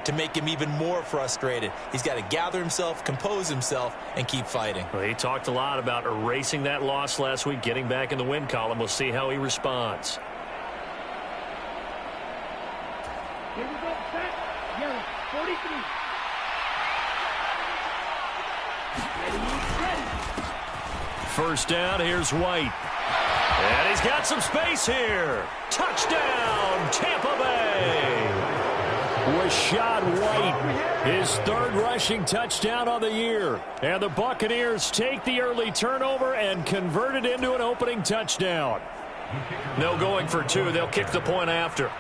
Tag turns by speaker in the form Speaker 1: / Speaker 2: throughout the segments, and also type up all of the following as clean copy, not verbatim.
Speaker 1: to make him even more frustrated. He's got to gather himself, compose himself, and keep fighting.
Speaker 2: Well, he talked a lot about erasing that loss last week, getting back in the win column. We'll see how he responds.
Speaker 3: Here we go, set, yellow, 43.
Speaker 2: First down, here's White. And he's got some space here. Touchdown, Tampa Bay. Rashad White, his third rushing touchdown on the year. And the Buccaneers take the early turnover and convert it into an opening touchdown. No going for two. They'll kick the point after.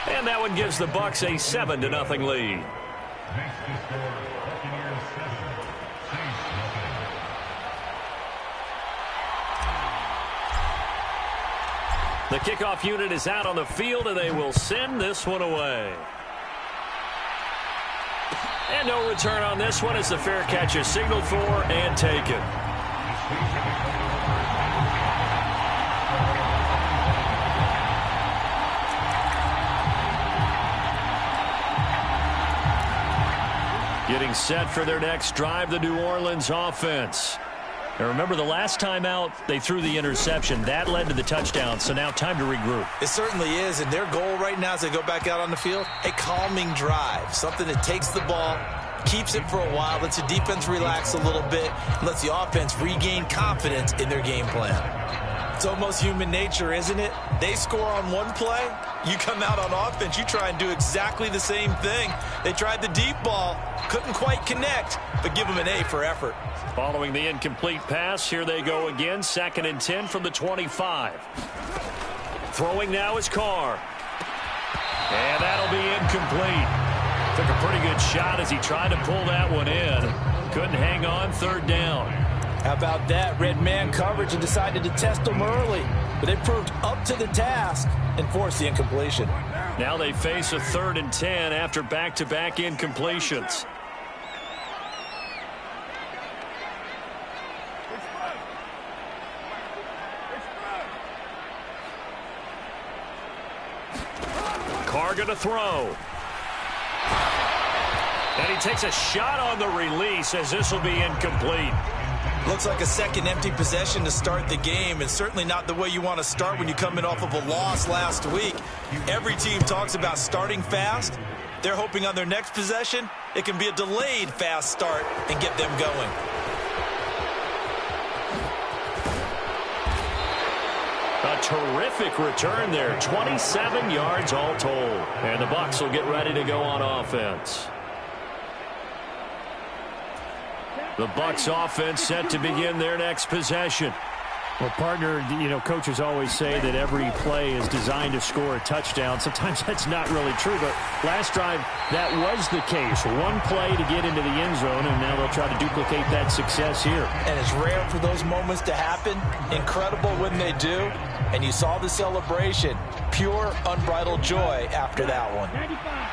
Speaker 2: And that one gives the Bucs a 7-0 lead. The kickoff unit is out on the field, and they will send this one away. And no return on this one as the fair catch is signaled for and taken. Getting set for their next drive, the New Orleans offense. And remember, the last time out, they threw the interception. That led to the touchdown, so now time to regroup.
Speaker 1: It certainly is, and their goal right now as they go back out on the field, a calming drive, something that takes the ball, keeps it for a while, lets the defense relax a little bit, and lets the offense regain confidence in their game plan. It's almost human nature, isn't it? They score on one play, you come out on offense, you try and do exactly the same thing. They tried the deep ball, couldn't quite connect, but give them an A for effort.
Speaker 2: Following the incomplete pass, here they go again, 2nd and 10 from the 25. Throwing now is Carr. And that'll be incomplete. Took a pretty good shot as he tried to pull that one in. Couldn't hang on, 3rd down.
Speaker 1: How about that? Red man coverage and decided to test them early. But they proved up to the task and forced the incompletion.
Speaker 2: Now they face a 3rd and 10 after back-to-back incompletions. Carr going to throw. And he takes a shot on the release as this will be incomplete.
Speaker 1: Looks like a second empty possession to start the game, and certainly not the way you want to start when you come in off of a loss last week. Every team talks about starting fast. They're hoping on their next possession, it can be a delayed fast start and get them going.
Speaker 2: A terrific return there, 27 yards all told. And the Bucs will get ready to go on offense. The Bucs offense set to begin their next possession.
Speaker 4: Well, partner, you know, coaches always say that every play is designed to score a touchdown. Sometimes that's not really true, but last drive, that was the case. One play to get into the end zone, and now they'll try to duplicate that success here.
Speaker 1: And it's rare for those moments to happen. Incredible when they do. And you saw the celebration. Pure, unbridled joy after that one.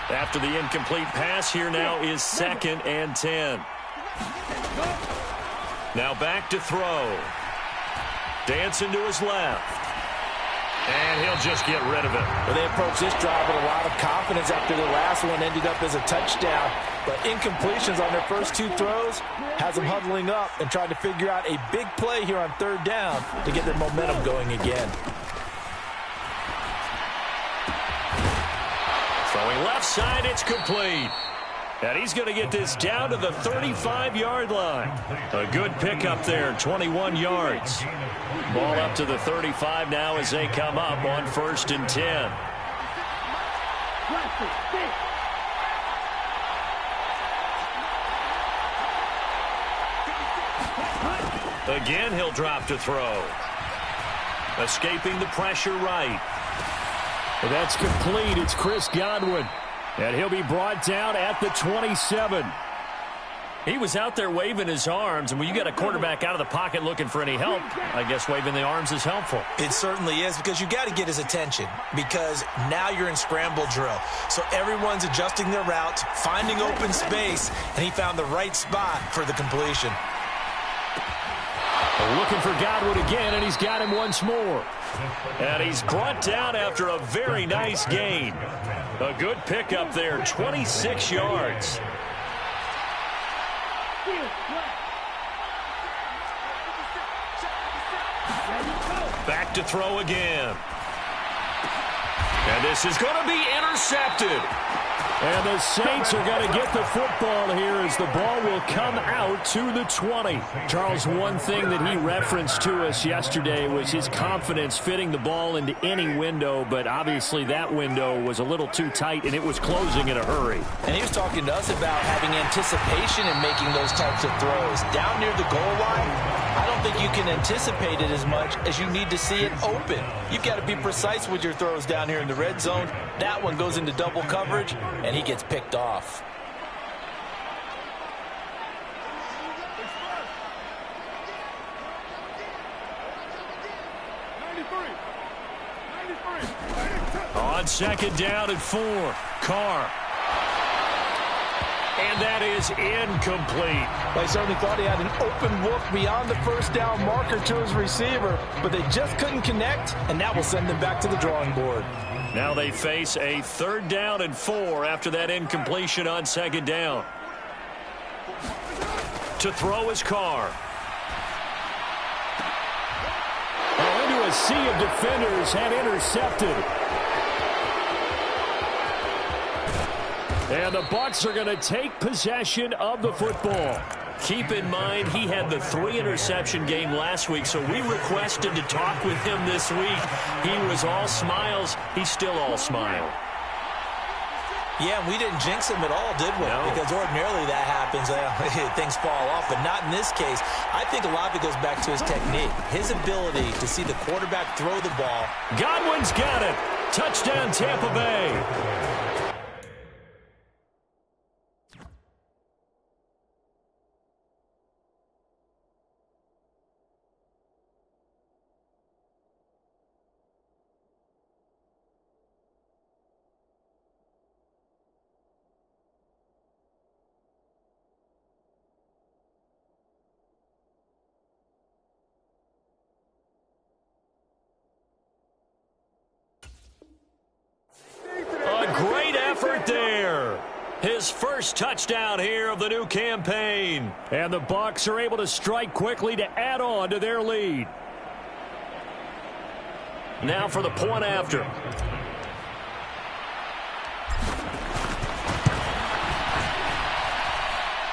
Speaker 2: After the incomplete pass, here now is 2nd and 10. Now back to throw. Dancing to his left. And he'll just get rid of it.
Speaker 1: Well, they approached this drive with a lot of confidence after the last one ended up as a touchdown. But incompletions on their first 2 throws has them huddling up and trying to figure out a big play here on 3rd down to get their momentum going again.
Speaker 2: Throwing left side, it's complete. And he's going to get this down to the 35-yard line. A good pickup there, 21 yards. Ball up to the 35 now as they come up on 1st and 10. Again, he'll drop to throw. Escaping the pressure right.
Speaker 4: Well, that's complete. It's Chris Godwin. And he'll be brought down at the 27.
Speaker 2: He was out there waving his arms, and when you got a quarterback out of the pocket looking for any help, I guess waving the arms is helpful.
Speaker 1: It certainly is, because you got to get his attention, because now you're in scramble drill. So everyone's adjusting their routes, finding open space, and he found the right spot for the completion.
Speaker 2: Looking for Godwin again, and he's got him once more. And he's brought down after a very nice gain. A good pickup there, 26 yards. Back to throw again. And this is going to be intercepted.
Speaker 4: And the Saints are going to get the football here as the ball will come out to the 20. Charles, one thing that he referenced to us yesterday was his confidence fitting the ball into any window, but obviously that window was a little too tight, and it was closing in a hurry.
Speaker 1: And he was talking to us about having anticipation in making those types of throws. Down near the goal line, I don't think you can anticipate it as much as you need to see it open. You've got to be precise with your throws down here in the red zone. That one goes into double coverage, and he gets picked off.
Speaker 2: On second down and 4, Carr. And that is incomplete.
Speaker 1: Well, he certainly thought he had an open look beyond the first down marker to his receiver, but they just couldn't connect, and that will send them back to the drawing board.
Speaker 2: Now they face a 3rd down and 4 after that incompletion on second down. To throw is Carr.
Speaker 4: Into a sea of defenders and intercepted. And the Bucs are going to take possession of the football.
Speaker 2: Keep in mind, he had the 3-interception game last week, so we requested to talk with him this week. He was all smiles. He's still all smile.
Speaker 1: Yeah, we didn't jinx him at all, did we?
Speaker 2: No.
Speaker 1: Because ordinarily that happens. Things fall off, but not in this case. I think a lot of it goes back to his technique, his ability to see the quarterback throw the ball.
Speaker 2: Godwin's got it. Touchdown, Tampa Bay. Great effort there. His first touchdown here of the new campaign.
Speaker 4: And the Bucs are able to strike quickly to add on to their lead.
Speaker 2: Now for the point after.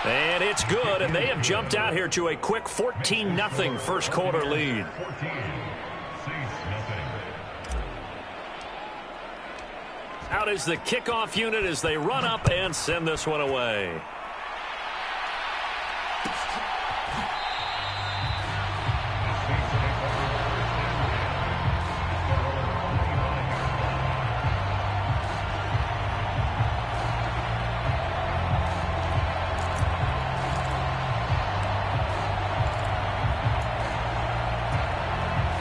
Speaker 2: And it's good, and they have jumped out here to a quick 14-0 first quarter lead. Out is the kickoff unit as they run up and send this one away.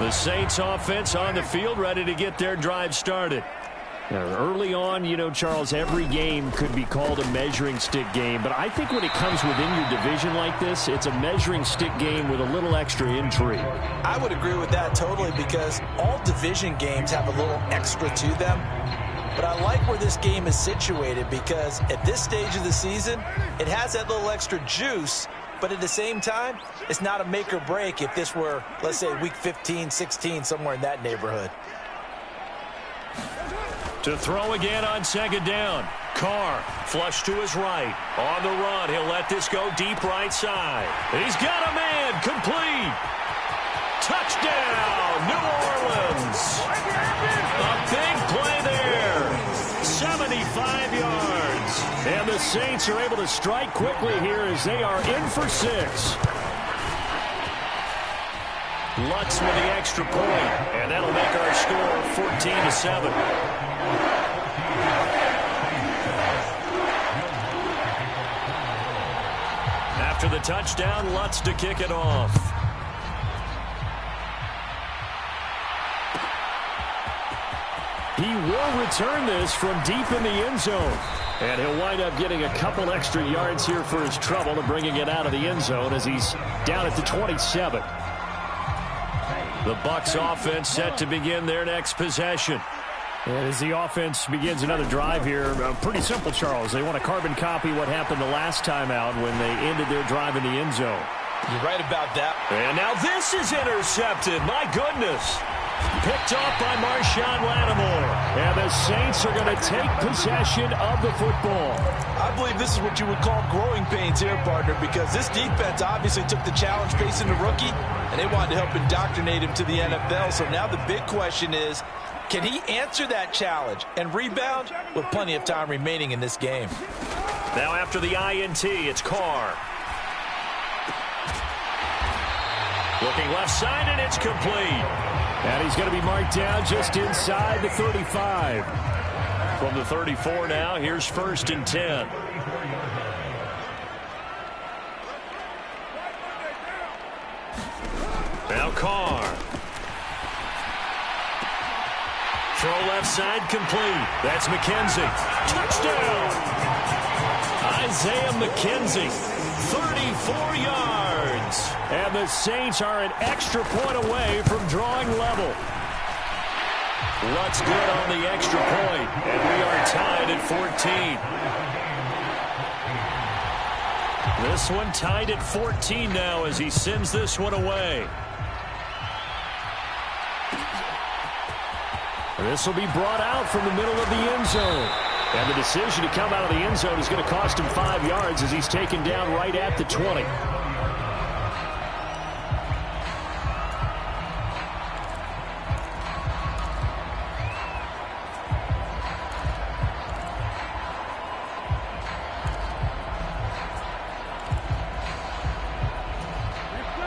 Speaker 2: The Saints offense on the field, ready to get their drive started.
Speaker 4: Now, early on, you know, Charles, every game could be called a measuring stick game, but I think when it comes within your division like this, it's a measuring stick game with a little extra intrigue.
Speaker 1: I would agree with that totally, because all division games have a little extra to them. But I like where this game is situated, because at this stage of the season, it has that little extra juice, but at the same time, it's not a make or break if this were, let's say, week 15, 16, somewhere in that neighborhood.
Speaker 2: To throw again on second down. Carr, flush to his right. On the run, he'll let this go deep right side. He's got a man, complete. Touchdown, New Orleans. A big play there. 75 yards.
Speaker 4: And the Saints are able to strike quickly here as they are in for 6.
Speaker 2: Lutz with the extra point, and that'll make our score 14-7. After the touchdown, Lutz to kick it off. He will return this from deep in the end zone. And he'll wind up getting a couple extra yards here for his trouble and bringing it out of the end zone as he's down at the 27. The Bucs offense set to begin their next possession.
Speaker 4: And as the offense begins another drive here, pretty simple, Charles. They want to carbon copy what happened the last time out when they ended their drive in the end zone.
Speaker 1: You're right about that.
Speaker 2: And now this is intercepted. My goodness. Picked off by Marshawn Lattimore. And the Saints are going to take possession of the football.
Speaker 1: I believe this is what you would call growing pains here, partner, because this defense obviously took the challenge facing the rookie, and they wanted to help indoctrinate him to the NFL. So now the big question is, can he answer that challenge and rebound with plenty of time remaining in this game?
Speaker 2: Now after the INT, it's Carr. Looking left side, and it's complete.
Speaker 4: And he's going to be marked down just inside the 35.
Speaker 2: From the 34 now, here's 1st and 10. Now Carr. Throw left side complete. That's McKenzie. Touchdown! Isaiah McKenzie. 34 yards.
Speaker 4: And the Saints are an extra point away from drawing level.
Speaker 2: Lutz good on the extra point, and we are tied at 14. This one tied at 14 now as he sends this one away.
Speaker 4: This will be brought out from the middle of the end zone. And the decision to come out of the end zone is going to cost him 5 yards as he's taken down right at the 20.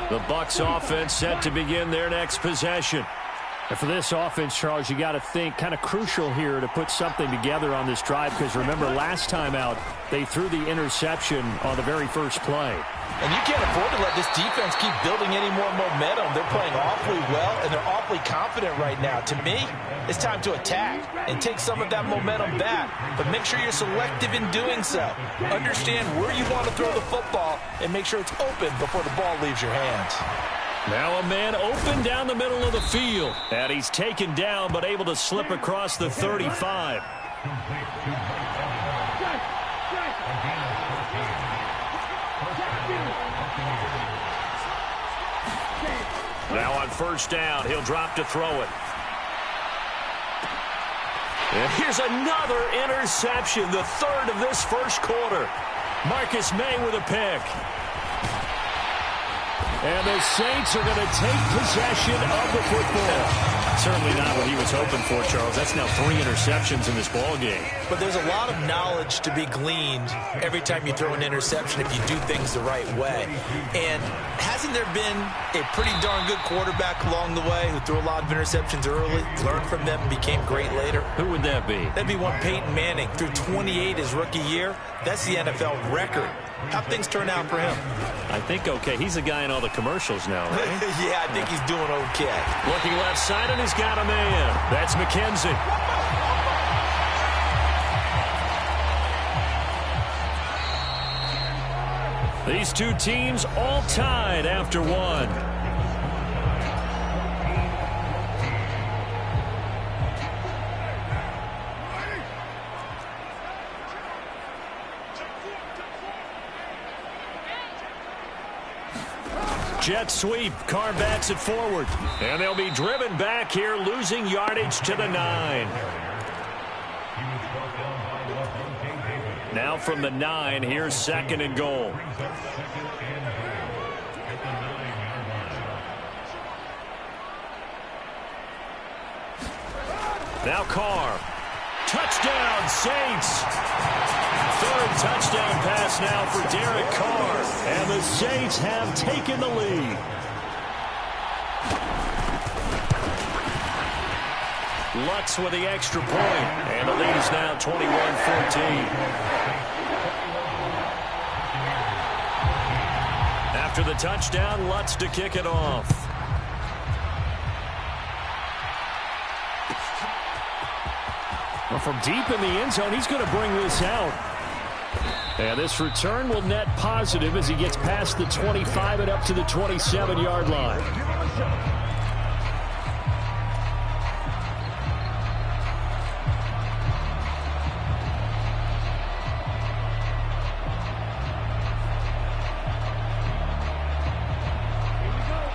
Speaker 2: The Bucs offense set to begin their next possession.
Speaker 4: And for this offense, Charles, you got to think kind of crucial here to put something together on this drive, because remember last time out they threw the interception on the very first play.
Speaker 1: And you can't afford to let this defense keep building any more momentum. They're playing awfully well, and they're awfully confident right now. To me, it's time to attack and take some of that momentum back. But make sure you're selective in doing so. Understand where you want to throw the football and make sure it's open before the ball leaves your hands.
Speaker 2: Now a man open down the middle of the field. And he's taken down but able to slip across the 35. Now on 1st down, he'll drop to throw it. And here's another interception, the 3rd of this first quarter. Marcus May with a pick.
Speaker 4: And the Saints are going to take possession of the football.
Speaker 2: Certainly not what he was hoping for, Charles. That's now 3 interceptions in this ball game.
Speaker 1: But there's a lot of knowledge to be gleaned every time you throw an interception if you do things the right way. And hasn't there been a pretty darn good quarterback along the way who threw a lot of interceptions early, learned from them, and became great later?
Speaker 2: Who would that be?
Speaker 1: That'd be one Peyton Manning. Threw 28 his rookie year. That's the NFL record. How'd things turn out for him?
Speaker 2: I think okay. He's a guy in all the commercials now, right?
Speaker 1: Yeah, I think he's doing okay.
Speaker 2: Looking left side, and he's got a man. That's McKenzie. These two teams all tied after one. Jet sweep. Carr backs it forward. And they'll be driven back here, losing yardage to the 9. Now from the 9, here's 2nd and goal. Now Carr. Touchdown, Saints. 3rd touchdown pass now for Derek Carr.
Speaker 4: And the Saints have taken the lead.
Speaker 2: Lutz with the extra point. And the lead is now 21-14. After the touchdown, Lutz to kick it off.
Speaker 4: Well, from deep in the end zone, he's going to bring this out. And this return will net positive as he gets past the 25 and up to the 27-yard line.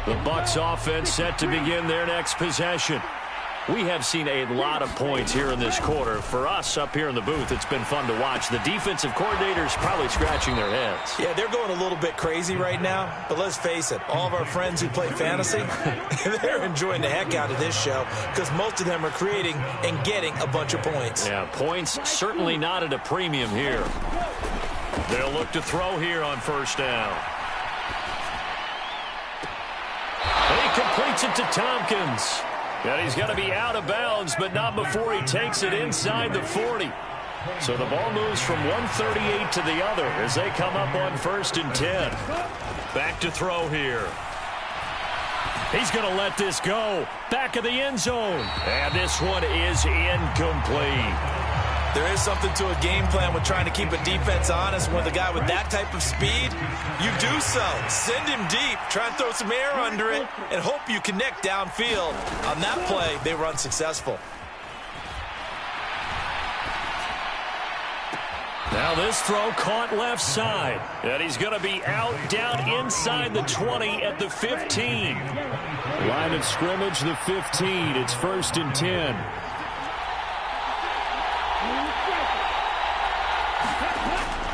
Speaker 2: The Bucs offense set to begin their next possession. We have seen a lot of points here in this quarter. For us up here in the booth, it's been fun to watch. The defensive coordinators probably scratching their heads.
Speaker 1: Yeah, they're going a little bit crazy right now. But let's face it, all of our friends who play fantasy, they're enjoying the heck out of this show because most of them are creating and getting a bunch of points.
Speaker 2: Yeah, points certainly not at a premium here. They'll look to throw here on first down. And he completes it to Tompkins. And he's going to be out of bounds, but not before he takes it inside the 40. So the ball moves from 138 to the other as they come up on 1st and 10. Back to throw here. He's going to let this go. Back of the end zone. And this one is incomplete.
Speaker 1: There is something to a game plan with trying to keep a defense honest. With a guy with that type of speed, you do so. Send him deep. Try and throw some air under it and hope you connect downfield. On that play, they were unsuccessful.
Speaker 2: Now this throw caught left side. And he's going to be out down inside the 20 at the 15.
Speaker 4: Line of scrimmage, the 15. It's 1st and 10.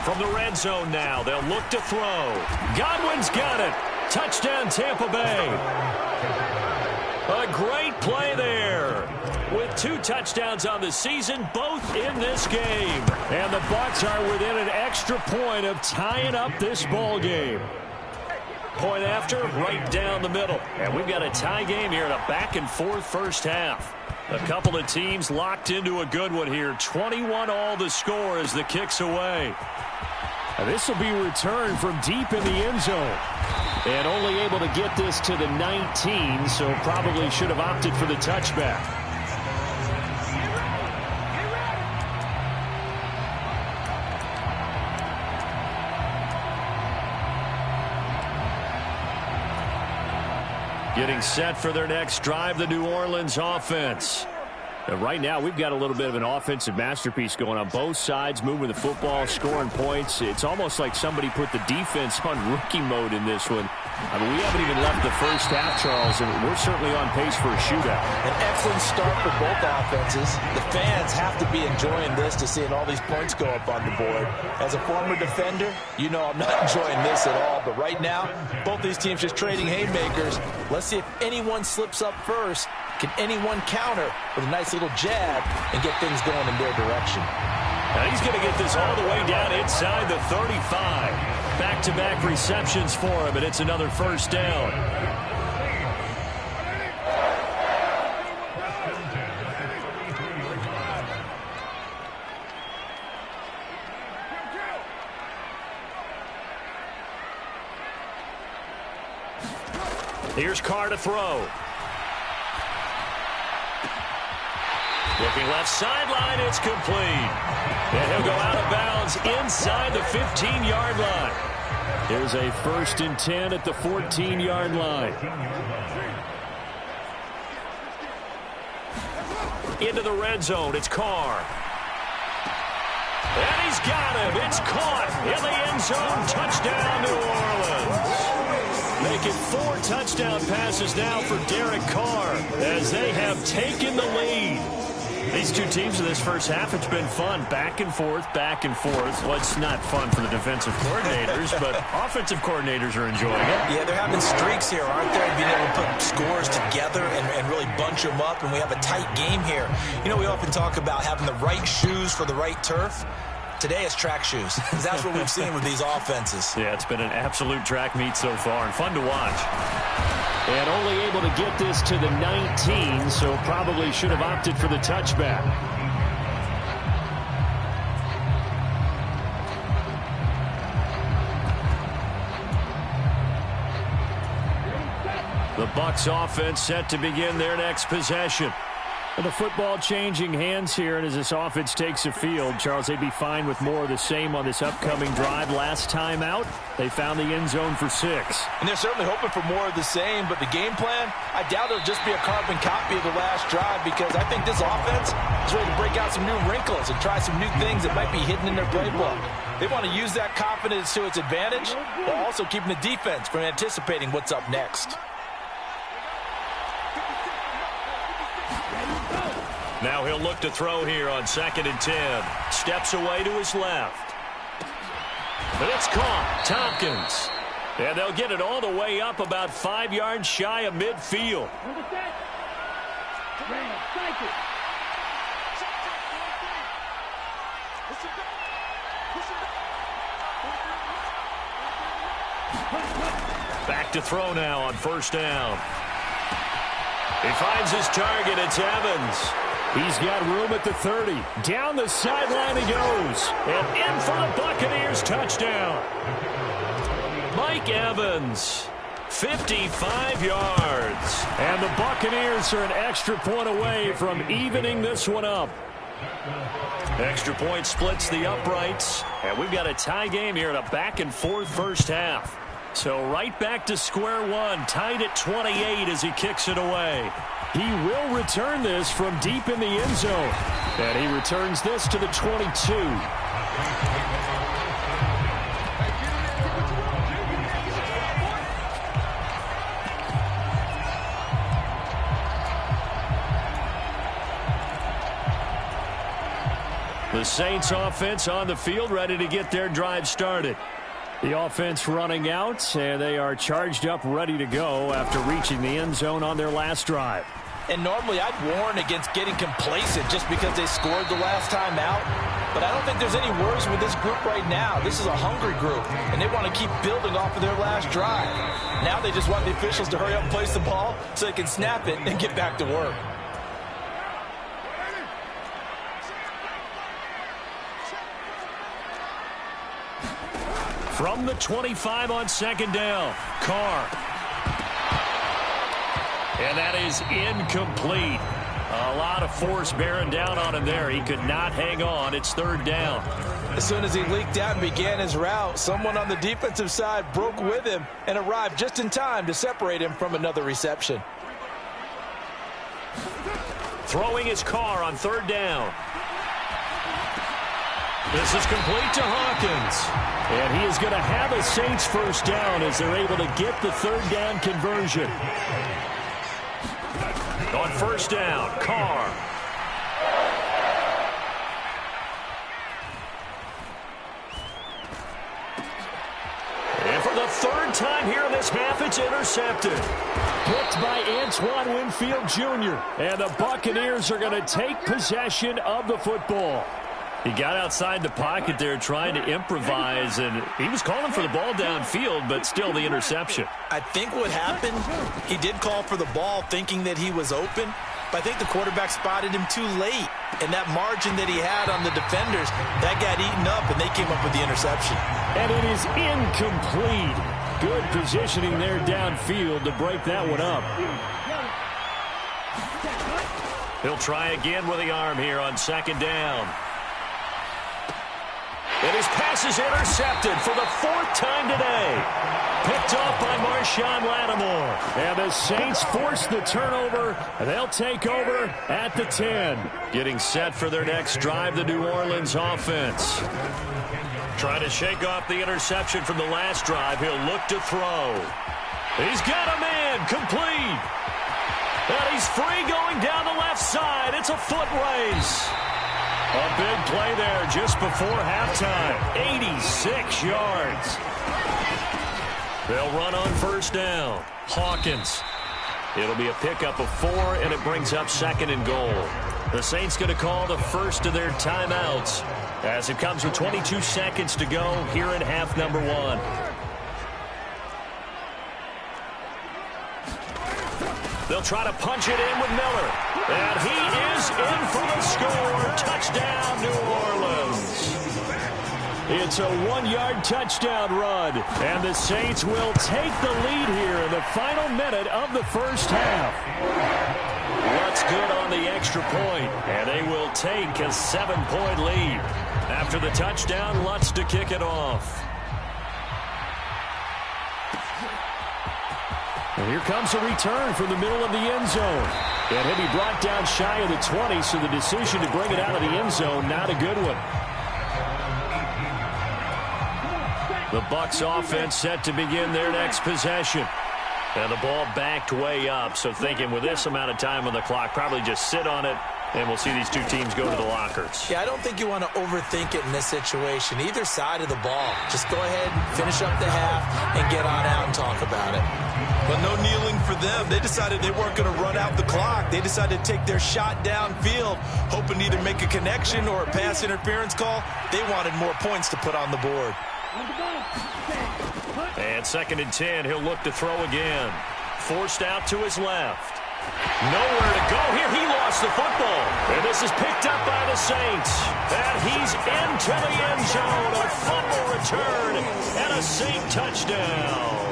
Speaker 2: From the red zone now, they'll look to throw. Godwin's got it. Touchdown, Tampa Bay. A great play there. With 2 touchdowns on the season, both in this game.
Speaker 4: And the Bucs are within an extra point of tying up this ball game.
Speaker 2: Point after, right down the middle. And we've got a tie game here in a back-and-forth first half. A couple of teams locked into a good one here. 21-all the score as the kick's away.
Speaker 4: This will be returned from deep in the end zone. And only able to get this to the 19, so probably should have opted for the touchback.
Speaker 2: Getting set for their next drive, the New Orleans offense.
Speaker 4: Right now, we've got a little bit of an offensive masterpiece going on both sides, moving the football, scoring points. It's almost like somebody put the defense on rookie mode in this one. I mean, we haven't even left the first half, Charles, and we're certainly on pace for a shootout.
Speaker 1: An excellent start for both offenses. The fans have to be enjoying this to seeing all these points go up on the board. As a former defender, you know I'm not enjoying this at all. But right now, both these teams just trading haymakers. Let's see if anyone slips up first. Can anyone counter with a nice little jab and get things going in their direction?
Speaker 2: Now he's going to get this all the way down inside the 35. Back-to-back receptions for him, and it's another first down. Here's Carr to throw. Looking left sideline, it's complete. And he'll go out of bounds inside the 15-yard line.
Speaker 4: Here's a 1st and 10 at the 14-yard line.
Speaker 2: Into the red zone, it's Carr. And he's got him. It's caught in the end zone. Touchdown, New Orleans. Making 4 touchdown passes now for Derek Carr as they have taken the lead. These two teams in this first half, it's been fun. Back and forth, back and forth. Well, it's not fun for the defensive coordinators, but offensive coordinators are enjoying it.
Speaker 1: Yeah, they're having streaks here, aren't they? Being able to put scores together and really bunch them up, and we have a tight game here. You know, we often talk about having the right shoes for the right turf. Today it's track shoes, because that's what we've seen with these offenses.
Speaker 2: Yeah, it's been an absolute track meet so far, and fun to watch.
Speaker 4: And only able to get this to the 19, so probably should have opted for the touchback.
Speaker 2: Bucs offense set to begin their next possession.
Speaker 4: And the football changing hands here, and as this offense takes the field, Charles, they'd be fine with more of the same on this upcoming drive. Last time out, they found the end zone for 6.
Speaker 1: And they're certainly hoping for more of the same, but the game plan, I doubt it'll just be a carbon copy of the last drive, because I think this offense is ready to break out some new wrinkles and try some new things that might be hidden in their playbook. They want to use that confidence to its advantage, while also keeping the defense from anticipating what's up next.
Speaker 2: Now he'll look to throw here on 2nd and 10. Steps away to his left. But it's caught. Tompkins. And they'll get it all the way up about 5 yards shy of midfield. Back to throw now on 1st down. He finds his target. It's Evans.
Speaker 4: He's got room at the 30. Down the sideline he goes.
Speaker 2: And in for the Buccaneers touchdown. Mike Evans, 55 yards.
Speaker 4: And the Buccaneers are an extra point away from evening this one up.
Speaker 2: Extra point splits the uprights. And we've got a tie game here in a back-and-forth first half. So right back to square one, tied at 28 as he kicks it away.
Speaker 4: He will return this from deep in the end zone. And he returns this to the 22.
Speaker 2: The Saints offense on the field, ready to get their drive started.
Speaker 4: The offense running out, and they are charged up, ready to go after reaching the end zone on their last drive.
Speaker 1: And normally I'd warn against getting complacent just because they scored the last time out. But I don't think there's any worries with this group right now. This is a hungry group, and they want to keep building off of their last drive. Now they just want the officials to hurry up and place the ball so they can snap it and get back to work.
Speaker 2: From the 25 on 2nd down, Carr. And that is incomplete. A lot of force bearing down on him there. He could not hang on. It's 3rd down.
Speaker 1: As soon as he leaked out and began his route, someone on the defensive side broke with him and arrived just in time to separate him from another reception.
Speaker 2: Throwing his Carr on 3rd down. This is complete to Hawkins.
Speaker 4: And he is going to have a Saints first down as they're able to get the 3rd down conversion.
Speaker 2: On 1st down, Carr. And for the 3rd time here in this half, it's intercepted.
Speaker 4: Picked by Antoine Winfield Jr. And the Buccaneers are going to take possession of the football.
Speaker 2: He got outside the pocket there trying to improvise, and he was calling for the ball downfield, but still the interception.
Speaker 1: I think what happened, he did call for the ball thinking that he was open, but I think the quarterback spotted him too late. And that margin that he had on the defenders, that got eaten up, and they came up with the interception.
Speaker 4: And it is incomplete. Good positioning there downfield to break that one up.
Speaker 2: He'll try again with the arm here on 2nd down. And his pass is intercepted for the 4th time today. Picked off by Marshawn Lattimore.
Speaker 4: And the Saints force the turnover. They'll take over at the 10.
Speaker 2: Getting set for their next drive, the New Orleans offense. Trying to shake off the interception from the last drive. He'll look to throw. He's got a man complete. And he's free going down the left side. It's a foot race. A big play there just before halftime. 86 yards. They'll run on 1st down. Hawkins. It'll be a pickup of 4, and it brings up 2nd and goal. The Saints going to call the first of their timeouts as it comes with 22 seconds to go here in half number 1. They'll try to punch it in with Miller. And he is in for the score. Touchdown, New Orleans. It's a 1-yard touchdown run. And the Saints will take the lead here in the final minute of the first half. Lutz good on the extra point, and they will take a 7-point lead. After the touchdown, Lutz to kick it off. And here comes a return from the middle of the end zone. And he'll be brought down shy of the 20, so the decision to bring it out of the end zone, not a good one. The Bucs offense set to begin their next possession. And the ball backed way up, so thinking with this amount of time on the clock, probably just sit on it, and we'll see these two teams go to the lockers.
Speaker 1: Yeah, I don't think you want to overthink it in this situation. Either side of the ball. Just go ahead and finish up the half and get on out and talk about it.
Speaker 5: But no kneeling for them. They decided they weren't going to run out the clock. They decided to take their shot downfield, hoping to either make a connection or a pass interference call. They wanted more points to put on the board.
Speaker 2: And 2nd and 10, he'll look to throw again. Forced out to his left. Nowhere to go here. He lost the football. And this is picked up by the Saints. And he's into the end zone. A fumble return and a Saint touchdown.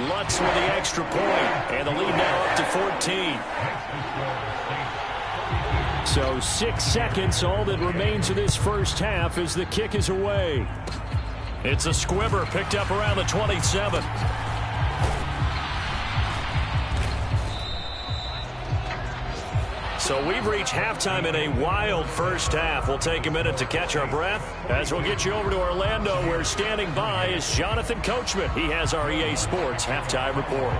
Speaker 2: Lutz with the extra point. And the lead now up to 14. So 6 seconds, all that remains of this first half as the kick is away. It's a squibber picked up around the 27. So we've reached halftime in a wild first half. We'll take a minute to catch our breath as we'll get you over to Orlando, where standing by is Jonathan Coachman. He has our EA Sports halftime report.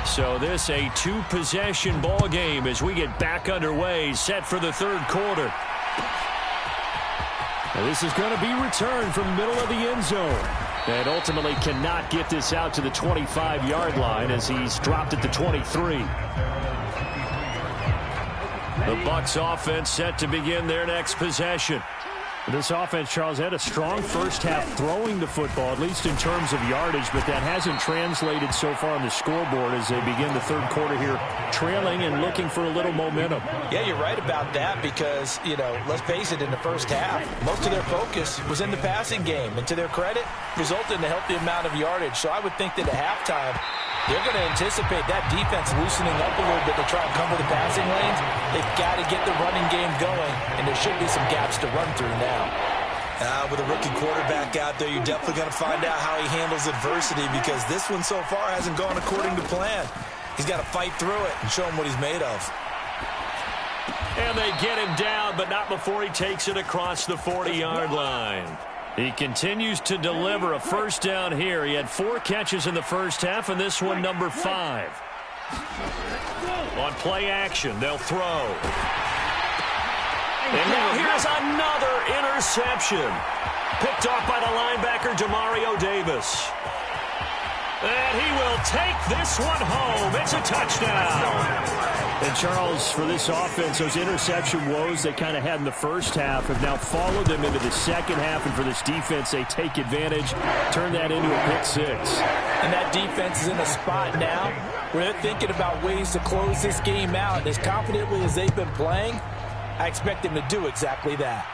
Speaker 2: So this a 2-possession ball game as we get back underway, set for the third quarter. And this is going to be returned from the middle of the end zone. And ultimately cannot get this out to the 25-yard line as he's dropped at the 23. The Bucs offense set to begin their next possession. This offense, Charles, had a strong first half throwing the football, at least in terms of yardage, but that hasn't translated so far on the scoreboard as they begin the third quarter here, trailing and looking for a little momentum.
Speaker 1: Yeah, you're right about that because, let's face it, in the first half, most of their focus was in the passing game. And to their credit, resulted in a healthy amount of yardage. So I would think that at halftime, they're going to anticipate that defense loosening up a little bit to try and cover the passing lanes. They've got to get the running game going, and there should be some gaps to run through now.
Speaker 5: With a rookie quarterback out there, you're definitely going to find out how he handles adversity, because this one so far hasn't gone according to plan. He's got to fight through it and show him what he's made of.
Speaker 2: And they get him down, but not before he takes it across the 40-yard line. He continues to deliver a first down here. He had 4 catches in the first half, and this one number 5. On play action, they'll throw. And now here's another interception. Picked off by the linebacker, Demario Davis. And he will take this one home. It's a touchdown.
Speaker 4: And, Charles, for this offense, those interception woes they kind of had in the first half have now followed them into the second half. And for this defense, they take advantage, turn that into a pick 6.
Speaker 1: And that defense is in a spot now where they're thinking about ways to close this game out. And as confidently as they've been playing, I expect them to do exactly that.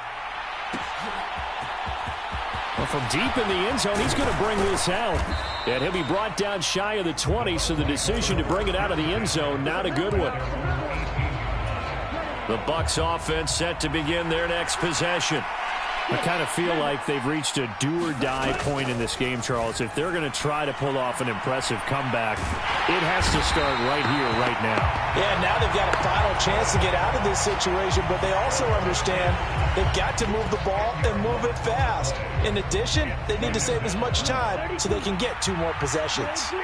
Speaker 4: Well, from deep in the end zone, he's going to bring this out. And he'll be brought down shy of the 20, so the decision to bring it out of the end zone, not a good one.
Speaker 2: The Bucs offense set to begin their next possession.
Speaker 4: I kind of feel like they've reached a do-or-die point in this game, Charles. If they're going to try to pull off an impressive comeback, it has to start right here, right now.
Speaker 1: Yeah, now they've got a final chance to get out of this situation, but they also understand they've got to move the ball and move it fast. In addition, they need to save as much time so they can get 2 more possessions.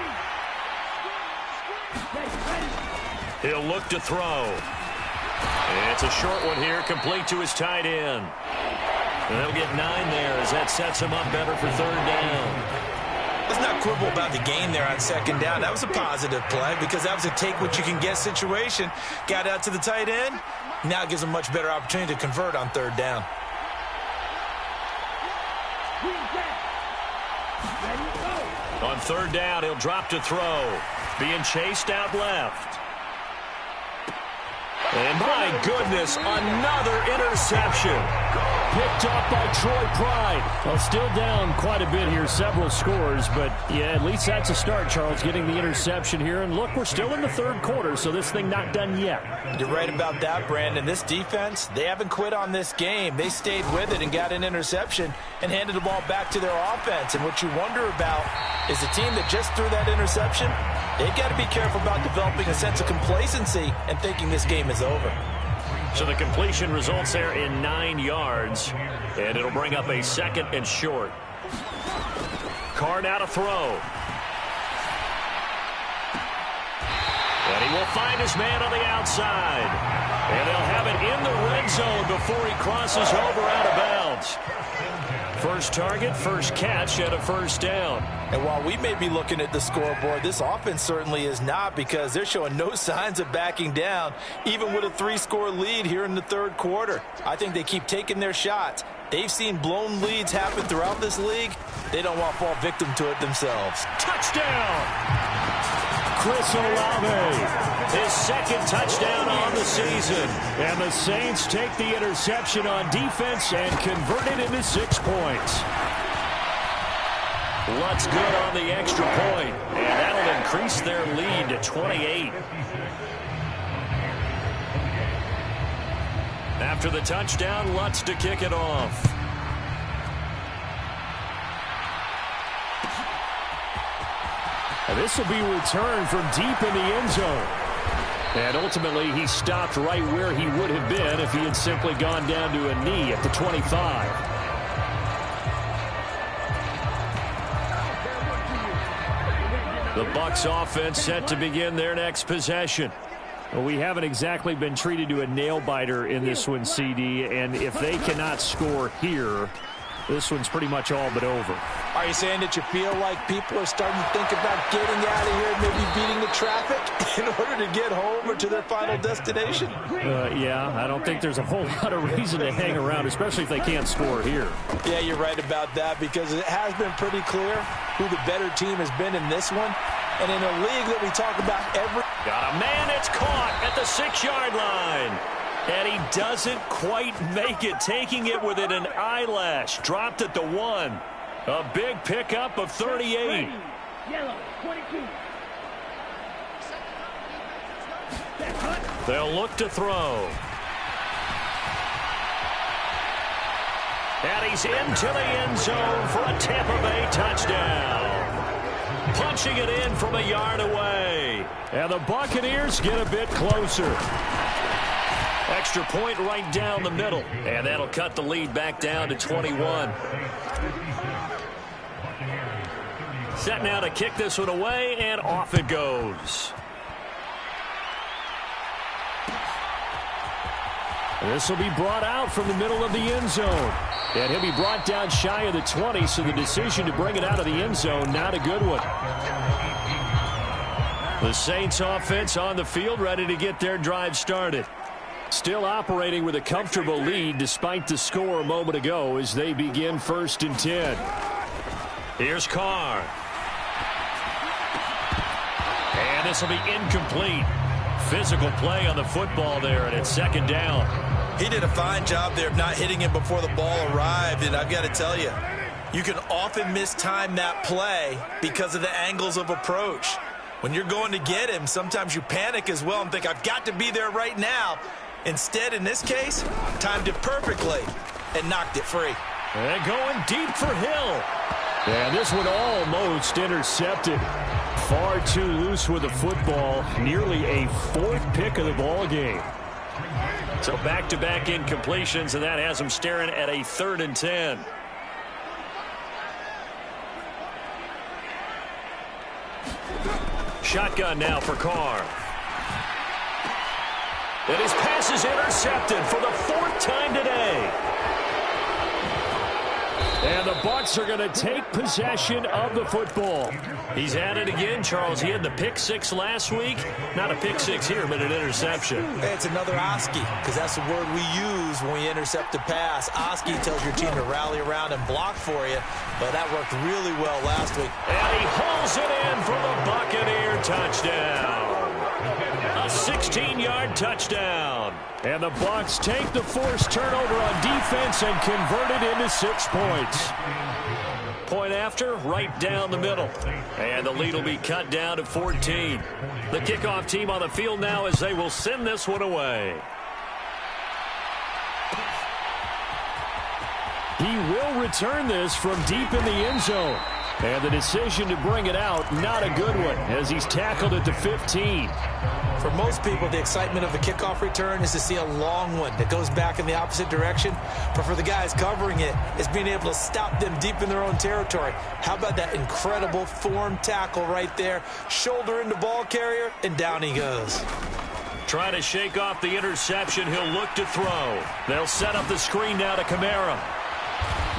Speaker 2: He'll look to throw. And it's a short one here, complete to his tight end. And they'll get 9 there as that sets him up better for third down.
Speaker 5: Let's not quibble about the gain there on second down. That was a positive play because that was a take-what-you-can-get situation. Got out to the tight end. Now it gives him a much better opportunity to convert on third down.
Speaker 2: On third down, he'll drop to throw. Being chased out left. And my goodness, another interception.
Speaker 4: Picked up by Troy Pride. Well, still down quite a bit here, several scores, but yeah, at least that's a start, Charles, getting the interception here. And look, we're still in the third quarter, so this thing not done yet.
Speaker 1: You're right about that, Brandon. This defense, they haven't quit on this game. They stayed with it and got an interception and handed the ball back to their offense. And what you wonder about is the team that just threw that interception, they've got to be careful about developing a sense of complacency and thinking this game is over.
Speaker 2: So the completion results there in 9 yards, and it'll bring up a 2nd and short. Carr now to throw. And he will find his man on the outside. And they'll have it in the red zone before he crosses over out of bounds. First target, first catch, and a first down.
Speaker 1: And while we may be looking at the scoreboard, this offense certainly is not, because they're showing no signs of backing down, even with a 3-score lead here in the third quarter. I think they keep taking their shots. They've seen blown leads happen throughout this league. They don't want to fall victim to it themselves.
Speaker 2: Touchdown!
Speaker 4: Chris Olave,
Speaker 2: his 2nd touchdown on the season.
Speaker 4: And the Saints take the interception on defense and convert it into 6 points.
Speaker 2: Lutz good on the extra point, and that'll increase their lead to 28. After the touchdown, Lutz to kick it off.
Speaker 4: And this will be returned from deep in the end zone. And ultimately, he stopped right where he would have been if he had simply gone down to a knee at the 25. The Bucs offense set to begin their next possession. Well, we haven't exactly been treated to a nail-biter in this one, CD, and if they cannot score here, this one's pretty much all but over.
Speaker 1: Are you saying that you feel like people are starting to think about getting out of here, maybe beating the traffic in order to get home or to their final destination?
Speaker 4: Yeah, I don't think there's a whole lot of reason to hang around, especially if they can't score here.
Speaker 1: Yeah, you're right about that, because it has been pretty clear who the better team has been in this one. And in a league that we talk about every...
Speaker 2: Got a man that's caught at the 6-yard line. And he doesn't quite make it, taking it within an eyelash. Dropped at the 1. A big pickup of 38.
Speaker 3: Yellow, 22.
Speaker 2: They'll look to throw. And he's into the end zone for a Tampa Bay touchdown. Punching it in from a yard away.
Speaker 4: And the Buccaneers get a bit closer.
Speaker 2: Extra point right down the middle. And that'll cut the lead back down to 21. Set now to kick this one away, and off it goes.
Speaker 4: This will be brought out from the middle of the end zone. And he'll be brought down shy of the 20, so the decision to bring it out of the end zone, not a good one. The Saints offense on the field, ready to get their drive started. Still operating with a comfortable lead despite the score a moment ago as they begin 1st and 10.
Speaker 2: Here's Carr. And this will be incomplete. Physical play on the football there, and it's 2nd down.
Speaker 1: He did a fine job there of not hitting him before the ball arrived, and I've got to tell you, you can often mistime that play because of the angles of approach. When you're going to get him, sometimes you panic as well and think, I've got to be there right now. Instead, in this case, timed it perfectly and knocked it free.
Speaker 2: And going deep for Hill.
Speaker 4: Yeah, this one almost intercepted. Far too loose with the football. Nearly a 4th pick of the ball game.
Speaker 2: So back-to-back incompletions, and that has them staring at a 3rd and 10. Shotgun now for Carr. And his pass is intercepted for the 4th time today.
Speaker 4: And the Bucs are going to take possession of the football.
Speaker 2: He's at it again, Charles. He had the pick 6 last week. Not a pick 6 here, but an interception.
Speaker 1: It's another Oski, because that's the word we use when we intercept a pass. Oski tells your team to rally around and block for you, but that worked really well last week.
Speaker 2: And he hauls it in for the Buccaneer touchdown. A 16-yard 2nd touchdown. And the Bucs take the forced turnover on defense and convert it into 6 points. Point after, right down the middle. And the lead will be cut down to 14. The kickoff team on the field now as they will send this one away.
Speaker 4: He will return this from deep in the end zone. And the decision to bring it out, not a good one, as he's tackled at the 15.
Speaker 1: For most people, the excitement of the kickoff return is to see a long one that goes back in the opposite direction. But for the guys covering it, it's being able to stop them deep in their own territory. How about that incredible form tackle right there? Shoulder into ball carrier, and down he goes.
Speaker 2: Trying to shake off the interception. He'll look to throw. They'll set up the screen now to Kamara.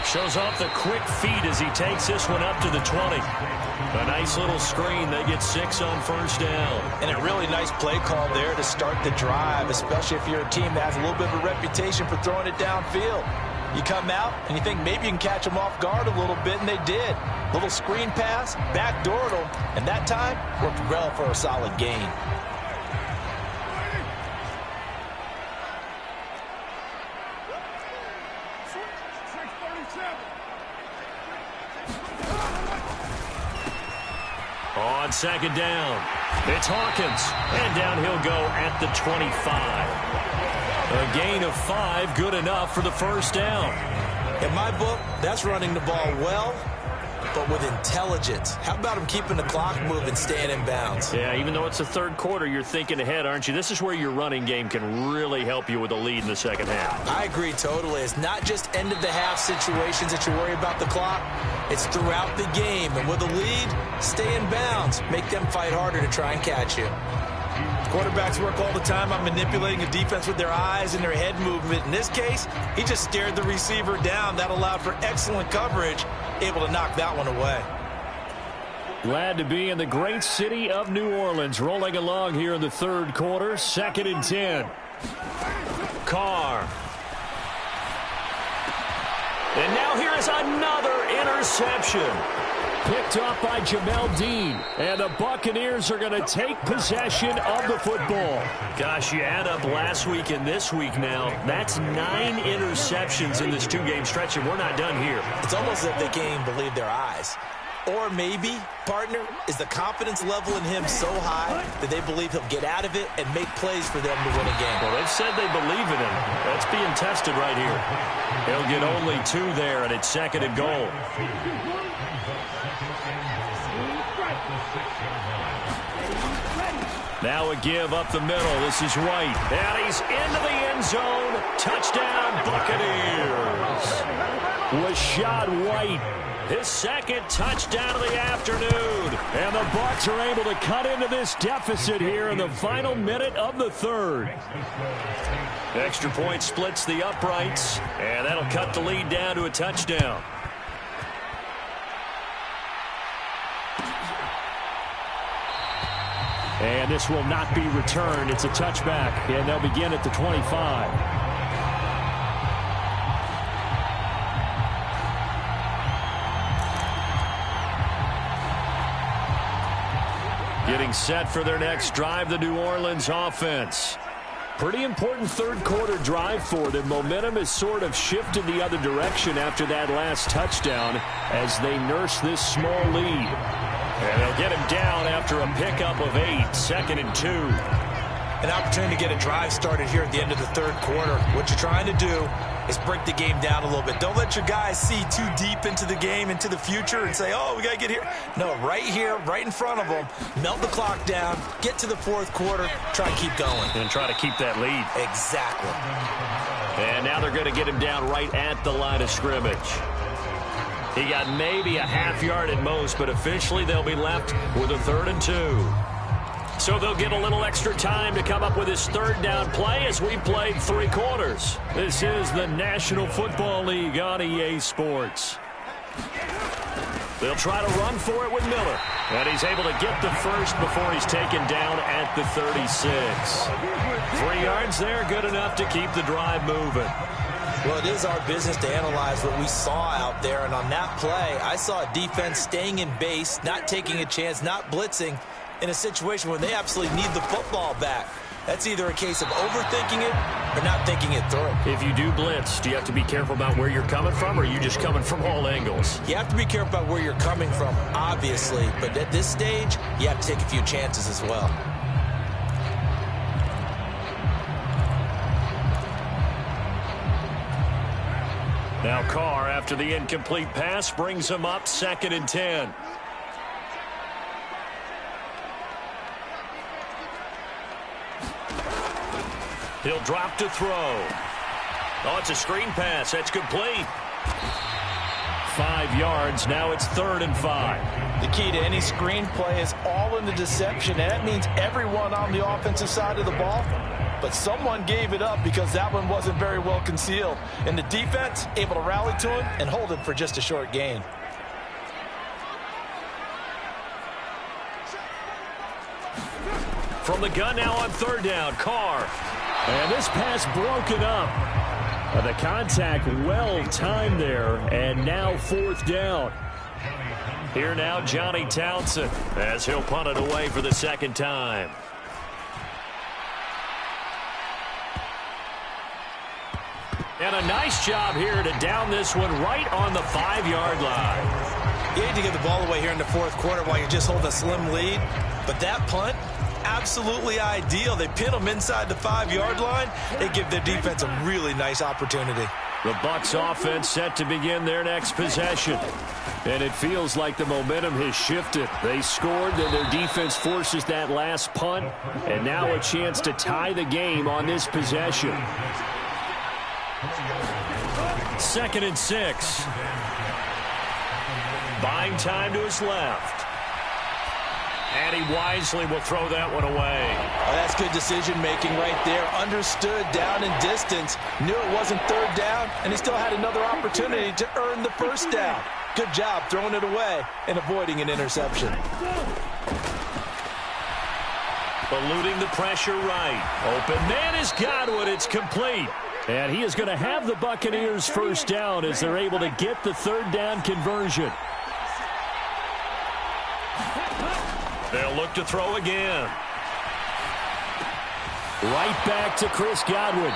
Speaker 2: Shows off the quick feet as he takes this one up to the 20. A nice little screen. They get 6 on first down.
Speaker 1: And a really nice play call there to start the drive, especially if you're a team that has a little bit of a reputation for throwing it downfield. You come out and you think maybe you can catch them off guard a little bit, and they did. Little screen pass, backdoored them, and that time worked well for a solid gain.
Speaker 2: On 2nd down, it's Hawkins, and down he'll go at the 25. A gain of 5, good enough for the first down.
Speaker 1: In my book, that's running the ball well, but with intelligence. How about him keeping the clock moving, staying in bounds?
Speaker 2: Yeah, even though it's the 3rd quarter, you're thinking ahead, aren't you? This is where your running game can really help you with a lead in the 2nd half.
Speaker 1: I agree totally. It's not just end-of-the-half situations that you worry about the clock. It's throughout the game. And with a lead, stay in bounds. Make them fight harder to try and catch you. Quarterbacks work all the time on manipulating a defense with their eyes and their head movement. In this case, he just stared the receiver down. That allowed for excellent coverage, able to knock that one away.
Speaker 4: Glad to be in the great city of New Orleans, rolling along here in the 3rd quarter. 2nd and 10.
Speaker 2: Carr. And now here is another interception.
Speaker 4: Picked off by Jamel Dean. And the Buccaneers are going to take possession of the football.
Speaker 2: Gosh, you add up last week and this week now. That's 9 interceptions in this 2-game stretch, and we're not done here.
Speaker 1: It's almost as if they can't even believe their eyes. Or maybe, partner, is the confidence level in him so high that they believe he'll get out of it and make plays for them to win a game.
Speaker 2: Well, they've said they believe in him. That's being tested right here. He'll get only 2 there, and it's 2nd and goal. Now a give up the middle. This is White. And he's into the end zone. Touchdown, Buccaneers. Rashad White. His 2nd touchdown of the afternoon.
Speaker 4: And the Bucs are able to cut into this deficit here in the final minute of the 3rd.
Speaker 2: Extra point splits the uprights, and that'll cut the lead down to a touchdown.
Speaker 4: And this will not be returned. It's a touchback, and they'll begin at the 25.
Speaker 2: Getting set for their next drive, the New Orleans offense.
Speaker 4: Pretty important 3rd quarter drive for them. Momentum has sort of shifted the other direction after that last touchdown as they nurse this small lead.
Speaker 2: And they'll get him down after a pickup of 8, 2nd and 2.
Speaker 1: An opportunity to get a drive started here at the end of the 3rd quarter. What you're trying to do is break the game down a little bit. Don't let your guys see too deep into the game, into the future, and say, oh, we got to get here. No, right here, right in front of them, melt the clock down, get to the 4th quarter, try and keep going.
Speaker 2: And try to keep that lead.
Speaker 1: Exactly.
Speaker 2: And now they're going to get him down right at the line of scrimmage. He got maybe a half yard at most, but officially they'll be left with a 3rd and 2. So they'll get a little extra time to come up with his 3rd down play as we played 3 quarters.
Speaker 4: This is the National Football League on EA Sports.
Speaker 2: They'll try to run for it with Miller. And he's able to get the first before he's taken down at the 36. 3 yards there, good enough to keep the drive moving.
Speaker 1: Well, it is our business to analyze what we saw out there. And on that play, I saw a defense staying in base, not taking a chance, not blitzing, in a situation where they absolutely need the football back. That's either a case of overthinking it or not thinking it through.
Speaker 2: If you do blitz, do you have to be careful about where you're coming from, or are you just coming from all angles?
Speaker 1: You have to be careful about where you're coming from, obviously, but at this stage, you have to take a few chances as well.
Speaker 2: Now Carr, after the incomplete pass, brings him up 2nd and 10. He'll drop to throw. Oh, it's a screen pass. That's complete. 5 yards. Now it's 3rd and 5.
Speaker 5: The key to any screen play is all in the deception, and that means everyone on the offensive side of the ball. But someone gave it up because that one wasn't very well concealed. And the defense able to rally to him and hold him for just a short gain.
Speaker 2: From the gun now on 3rd down, Carr.
Speaker 4: And this pass broken up. The contact well timed there, and now 4th down.
Speaker 2: Here now, Johnny Townsend, as he'll punt it away for the 2nd time. And a nice job here to down this one right on the 5-yard line.
Speaker 1: You hate to give the ball away here in the 4th quarter while you're just holding a slim lead, but that punt, absolutely ideal. They pin them inside the 5-yard line. They give their defense a really nice opportunity.
Speaker 2: The Bucs offense set to begin their next possession.
Speaker 4: And it feels like the momentum has shifted. They scored, then their defense forces that last punt, and now a chance to tie the game on this possession.
Speaker 2: 2nd and 6. Buying time to his left. And he wisely will throw that one away.
Speaker 5: Oh, that's good decision-making right there. Understood down and distance. Knew it wasn't 3rd down, and he still had another opportunity to earn the 1st down. Good job throwing it away and avoiding an interception.
Speaker 2: Eluding the pressure right. Open man is Godwin. It's complete.
Speaker 4: And he is going to have the Buccaneers 1st down as they're able to get the 3rd down conversion.
Speaker 2: They'll look to throw again.
Speaker 4: Right back to Chris Godwin.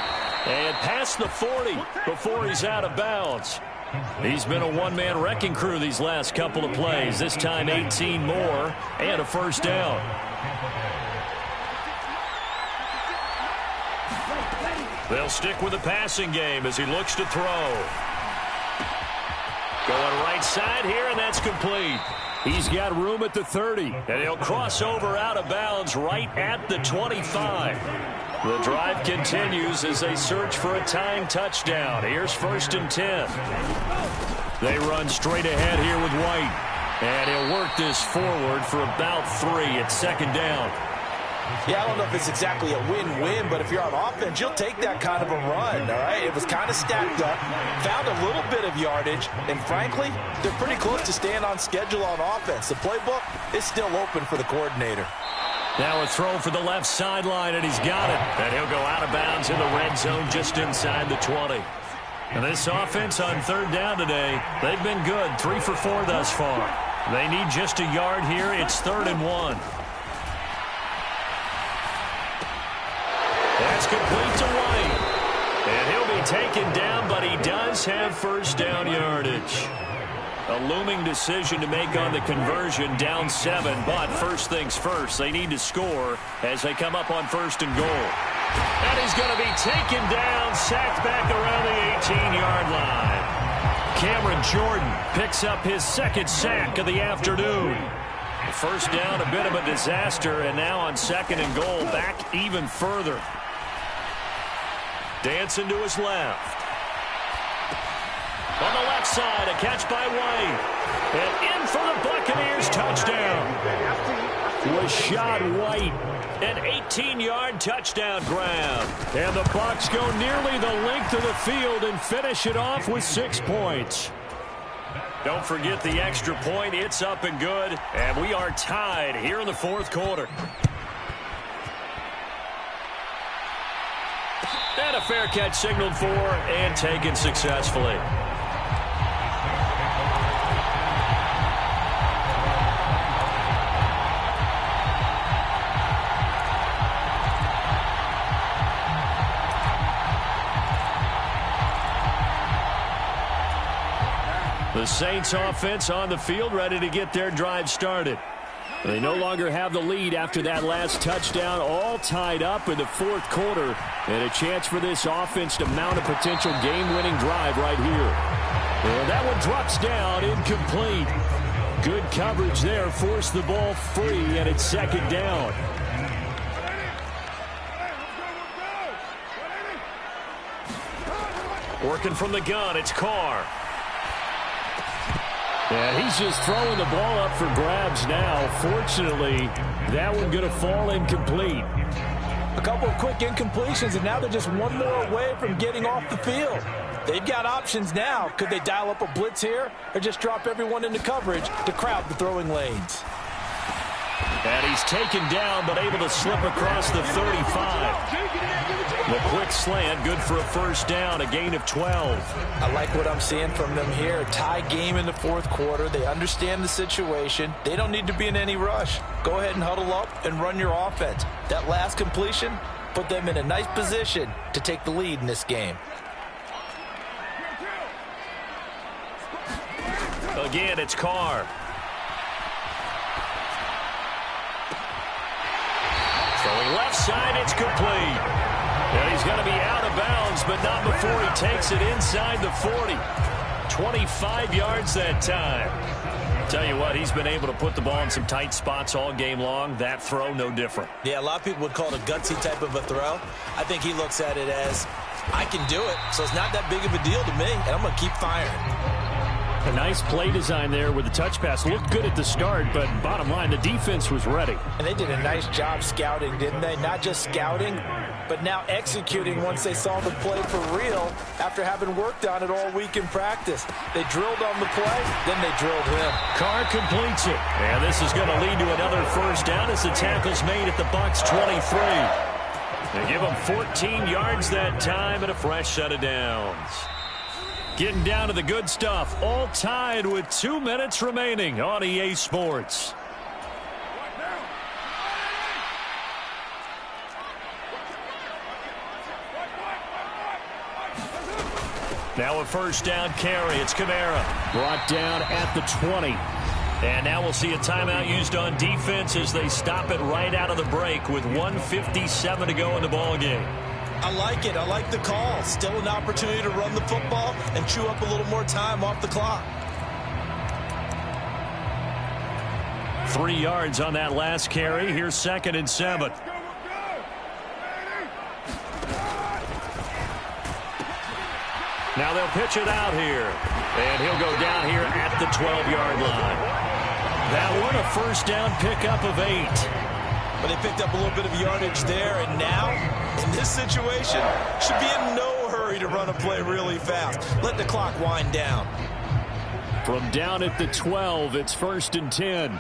Speaker 2: And past the 40 before he's out of bounds. He's been a one-man wrecking crew these last couple of plays. This time 18 more and a 1st down. They'll stick with the passing game as he looks to throw. Going right side here, and that's complete.
Speaker 4: He's got room at the 30.
Speaker 2: And he'll cross over out of bounds right at the 25. The drive continues as they search for a tying touchdown. Here's 1st and 10. They run straight ahead here with White. And he'll work this forward for about 3 at 2nd down.
Speaker 5: Yeah, I don't know if it's exactly a win-win, but if you're on offense, you'll take that kind of a run, all right? It was kind of stacked up, found a little bit of yardage, and frankly, they're pretty close to staying on schedule on offense. The playbook is still open for the coordinator.
Speaker 2: Now a throw for the left sideline, and he's got it. And he'll go out of bounds in the red zone just inside the 20. And this offense on 3rd down today, they've been good, 3 for 4 thus far. They need just a yard here. It's 3rd and 1. That's complete to White. And he'll be taken down, but he does have 1st down yardage. A looming decision to make on the conversion, down 7. But first things first, they need to score as they come up on 1st and goal. And he's going to be taken down, sacked back around the 18-yard line. Cameron Jordan picks up his 2nd sack of the afternoon. 1st down, a bit of a disaster, and now on 2nd and goal, back even further. Dancing to his left. On the left side, a catch by White. And in for the Buccaneers touchdown.
Speaker 4: Rashad White.
Speaker 2: An 18-yard touchdown grab.
Speaker 4: And the Bucs go nearly the length of the field and finish it off with 6 points.
Speaker 2: Don't forget the extra point. It's up and good. And we are tied here in the 4th quarter. And a fair catch signaled for and taken successfully. The Saints offense on the field, ready to get their drive started. They no longer have the lead after that last touchdown, all tied up in the fourth quarter, and a chance for this offense to mount a potential game-winning drive right here. And that one drops down, incomplete. Good coverage there, forced the ball free, and it's second down. Working from the gun, it's Carr. Yeah, he's just throwing the ball up for grabs now. Fortunately, that one going to fall incomplete.
Speaker 1: A couple of quick incompletions, and now they're just one more away from getting off the field. They've got options now. Could they dial up a blitz here or just drop everyone into coverage to crowd the throwing lanes?
Speaker 2: And he's taken down but able to slip across the 35. The quick slant, good for a first down, a gain of 12.
Speaker 1: I like what I'm seeing from them here. Tie game in the fourth quarter. They understand the situation. They don't need to be in any rush. Go ahead and huddle up and run your offense. That last completion put them in a nice position to take the lead in this game.
Speaker 2: Again, it's Carr. Throwing left side, it's complete. And he's going to be out of bounds, but not before he takes it inside the 40. 25 yards that time. Tell you what, he's been able to put the ball in some tight spots all game long. That throw, no different.
Speaker 1: Yeah, a lot of people would call it a gutsy type of a throw. I think he looks at it as, I can do it, so it's not that big of a deal to me, and I'm going to keep firing.
Speaker 4: A nice play design there with the touch pass. Looked good at the start, but bottom line, the defense was ready.
Speaker 1: And they did a nice job scouting, didn't they? Not just scouting, but now executing once they saw the play for real after having worked on it all week in practice. They drilled on the play, then they drilled him.
Speaker 2: Carr completes it. And this is going to lead to another first down as the tackle's made at the Bucs 23. They give them 14 yards that time and a fresh set of downs. Getting down to the good stuff, all tied with 2 minutes remaining on EA Sports. Now a first down carry. It's Kamara.
Speaker 4: Brought down at the 20.
Speaker 2: And now we'll see a timeout used on defense as they stop it right out of the break with 1:57 to go in the ballgame.
Speaker 1: I like it. I like the call. Still an opportunity to run the football and chew up a little more time off the clock.
Speaker 2: 3 yards on that last carry. Here's 2nd and 7. Now they'll pitch it out here. And he'll go down here at the 12-yard line. That one, a first down pickup of 8.
Speaker 1: But they picked up a little bit of yardage there, and now, in this situation, should be in no hurry to run a play really fast. Let the clock wind down.
Speaker 4: From down at the 12, it's 1st and 10.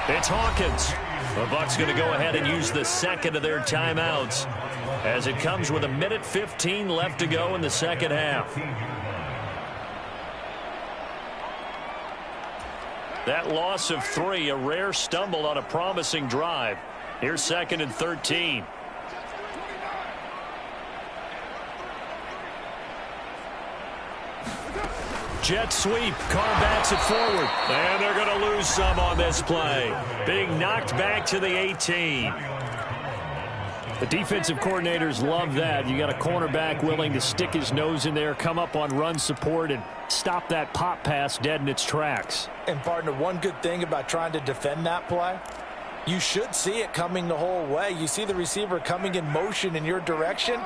Speaker 2: It's Hawkins. The Bucs going to go ahead and use the second of their timeouts as it comes with 1:15 left to go in the second half. That loss of 3, a rare stumble on a promising drive. Here's 2nd and 13. Jet sweep. Carr backs it forward. And they're going to lose some on this play. Being knocked back to the 18.
Speaker 4: The defensive coordinators love that. You got a cornerback willing to stick his nose in there, come up on run support, and stop that pop pass dead in its tracks.
Speaker 1: And, partner, one good thing about trying to defend that play, you should see it coming the whole way. You see the receiver coming in motion in your direction.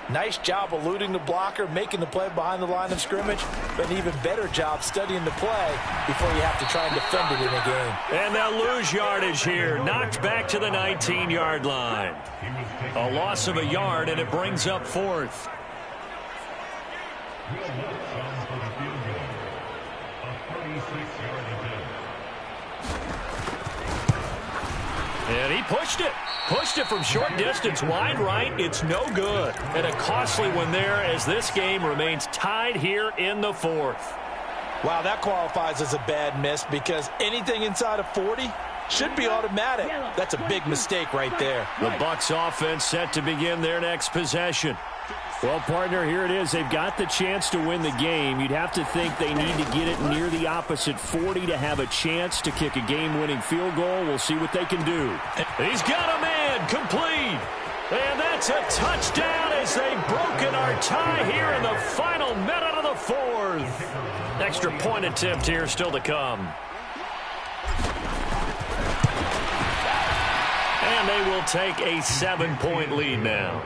Speaker 1: Nice job eluding the blocker, making the play behind the line of scrimmage, but an even better job studying the play before you have to try and defend it in a game.
Speaker 2: And they'll lose yardage here. Knocked back to the 19-yard line. A loss of a yard, and it brings up 4th. And He pushed it. Pushed it from short distance, wide right. It's no good. And a costly one there as this game remains tied here in the fourth.
Speaker 1: Wow, that qualifies as a bad miss because anything inside of 40 should be automatic. That's a big mistake right there.
Speaker 2: The Bucs offense set to begin their next possession.
Speaker 4: Well, partner, here it is. They've got the chance to win the game. You'd have to think they need to get it near the opposite 40 to have a chance to kick a game-winning field goal. We'll see what they can do.
Speaker 2: He's got a man complete. And that's a touchdown as they've broken our tie here in the final minute of the fourth. Extra point attempt here still to come. And they will take a 7-point lead now.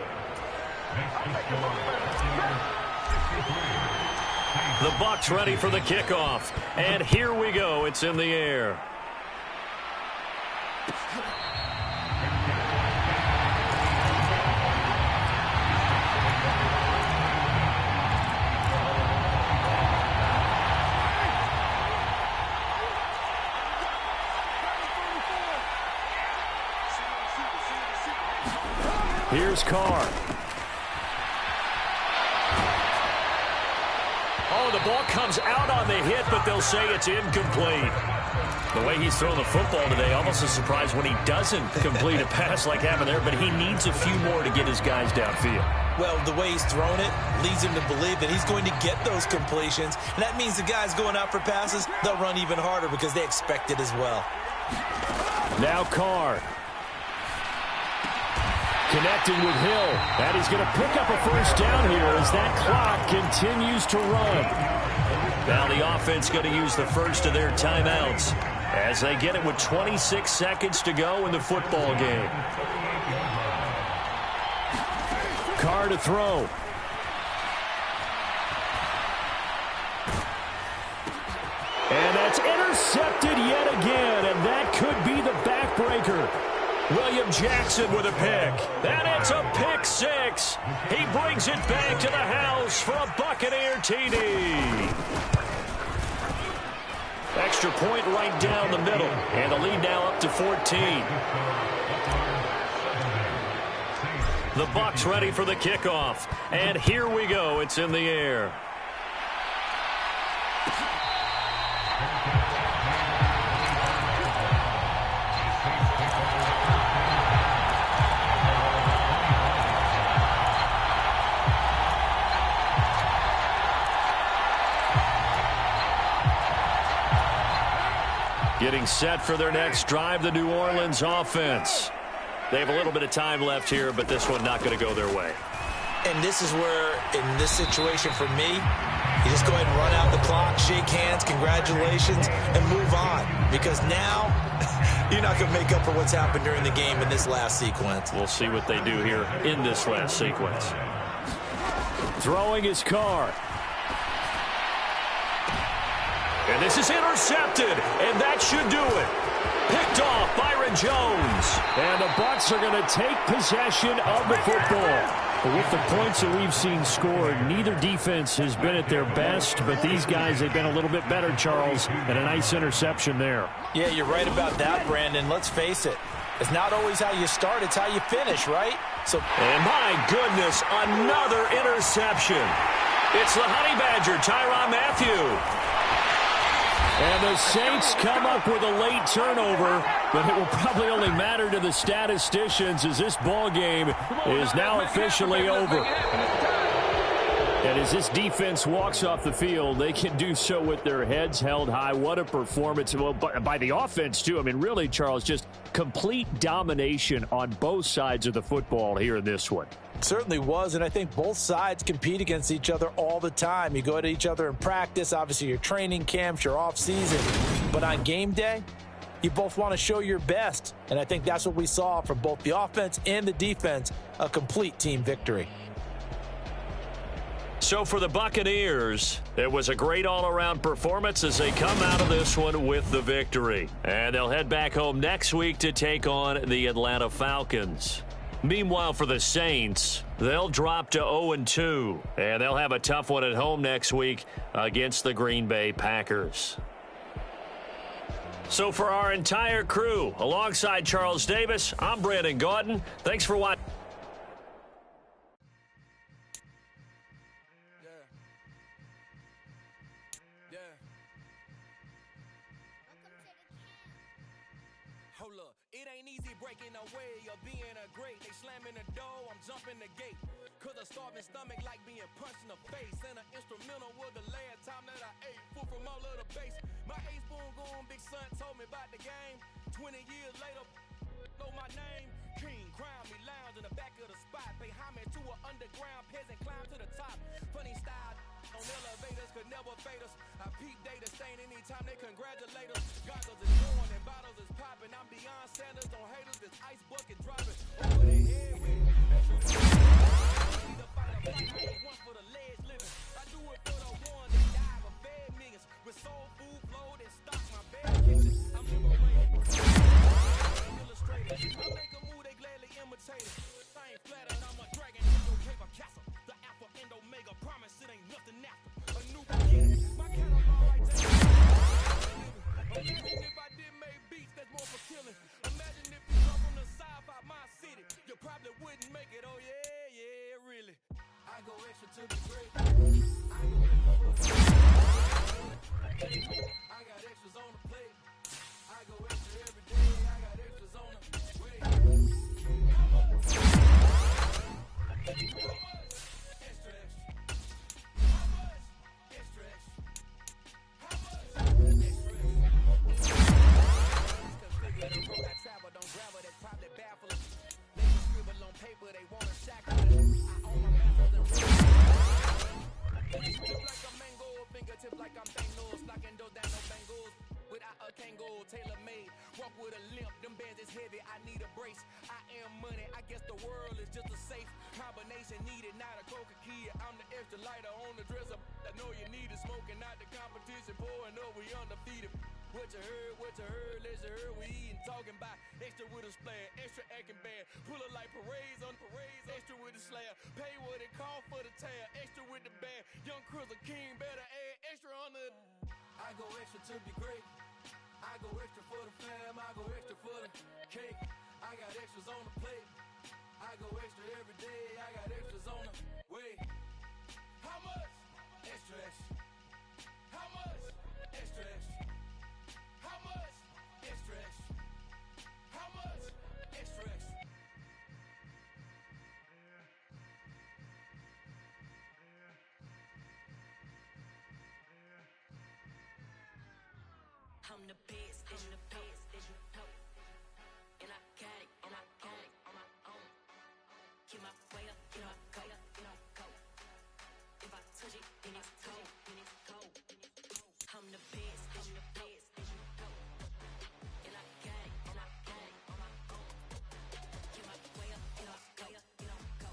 Speaker 2: The Bucs ready for the kickoff. And here we go. It's in the air.
Speaker 4: Here's Carr.
Speaker 2: Oh, the ball comes out on the hit, but they'll say it's incomplete. The way he's thrown the football today, almost a surprise when he doesn't complete a pass like happened there, but he needs a few more to get his guys downfield.
Speaker 1: Well, the way he's thrown it leads him to believe that he's going to get those completions, and that means the guys going out for passes, they'll run even harder because they expect it as well.
Speaker 4: Now Carr. Connecting with Hill. And he's going to pick up a first down here as that clock continues to run.
Speaker 2: Now the offense going to use the first of their timeouts as they get it with 26 seconds to go in the football game.
Speaker 4: Carr to throw. And that's intercepted yet again, and that could be the backbreaker.
Speaker 2: William Jackson with a pick. And it's a pick six. He brings it back to the house for a Buccaneer TD. Extra point right down the middle. And the lead now up to 14. The Bucs ready for the kickoff. And here we go. It's in the air. Getting set for their next drive, the New Orleans offense. They have a little bit of time left here, but this one not going to go their way.
Speaker 1: And this is where, in this situation for me, you just go ahead and run out the clock, shake hands, congratulations, and move on. Because now, you're not going to make up for what's happened during the game in this last sequence.
Speaker 2: We'll see what they do here in this last sequence.
Speaker 4: Throwing his Carr.
Speaker 2: And this is intercepted, and that should do it. Picked off Byron Jones.
Speaker 4: And the Bucs are going to take possession of the football. But with the points that we've seen scored, neither defense has been at their best, but these guys have been a little bit better, Charles, and a nice interception there.
Speaker 1: Yeah, you're right about that, Brandon. Let's face it. It's not always how you start, it's how you finish, right?
Speaker 2: And my goodness, another interception. It's the Honey Badger, Tyrann Mathieu.
Speaker 4: And the Saints come up with a late turnover, but it will probably only matter to the statisticians as this ball game is now officially over. And as this defense walks off the field, they can do so with their heads held high. What a performance by the offense, too. I mean, really, Charles, just complete domination on both sides of the football here in this one.
Speaker 1: It certainly was, and I think both sides compete against each other all the time. You go at each other in practice, obviously your training camps, your off-season. But on game day, you both want to show your best. And I think that's what we saw from both the offense and the defense, a complete team victory.
Speaker 2: So for the Buccaneers, it was a great all-around performance as they come out of this one with the victory. And they'll head back home next week to take on the Atlanta Falcons. Meanwhile, for the Saints, they'll drop to 0-2, and they'll have a tough one at home next week against the Green Bay Packers. So for our entire crew, alongside Charles Davis, I'm Brandon Gaudin. Thanks for watching.
Speaker 6: Hold up, it ain't easy breaking away or being a great. They slamming the door, I'm jumping the gate. Cause a starving stomach like being punched in the face. And an instrumental was the last time that I ate. Food from all of the base. My ace spoon goon, big son told me about the game. 20 years later, know my name. King, crown me, lounge in the back of the spot. Pay homage to an underground peasant, climb to the top. Funny style on elevators could never fade us. I peep data stain anytime they congratulate us. Goggles is going and bottles is popping. I'm beyond standards, don't haters. This ice bucket dropping over their head with either fight or flight. I ain't one for the ledge living. I do it for the one that died for fed millions. With soul food flowed and stock my bed kitchen. I'm liberated. Illustrated. I make a move, they gladly imitate it. I ain't flattered, I'm a dragon. Go cave a castle. The alpha and omega. Promise it ain't nothing after. A new beginning. My catalog right there. Imagine if I did make beats that's more for killing. Imagine if you come from the south out my city. You probably wouldn't make it. Oh yeah, yeah, really. I go extra to be great. I go extra. I got extras on the plate. I go extra every day. I got extras on the way. How much? Extra, extra. How much? Extra, extra. How much? Extra, extra. Configure the road I travel, don't gravel, that's probably baffling. They can scribble on paper, they want to shackle it. I own my masters and wrist tip like a mango, fingertip like I'm Thanos, knocking those down no bangles. Without a Kangol, tailor-made, walk with a limp, them bands is heavy, I need a brace. I am money, I guess the world is just a safe combination needed, not a coca key. I'm the extra lighter on the dresser. I know you need it, smoking out the competition, pouring up, we undefeated. What you heard, let's hear we eating, talking about extra with a splash, extra acting bad, pull it like parades on parades, extra with the slab, pay what it cost for the tab, extra with the band, young Cruz a king, better add extra on the. I go extra to be great, I go extra for the fam, I go extra for the cake, I got extras on the plate, I go extra every day, I got extras on the way. How much? Extra, extra. How much? Extra, extra. How much? Extra, extra. How much? Extra, extra.
Speaker 7: I'm the best, I'm the best, as you know. And I got it, and I got it on my own. Get my way up, get my go, get my go. If I touch it, then it's cold, then it's cold. I'm the best, I'm the best, as you know. And I got it, and I got it on my own. Get my way up, get my go, get my go.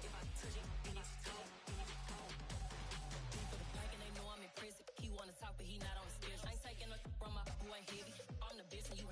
Speaker 7: If I touch it, then it's cold, then it's cold. He for the blank and they know I'm impressive. He wanna talk, but he not on the schedule. I ain't taking nothing from my boy heavy. I'm the best and you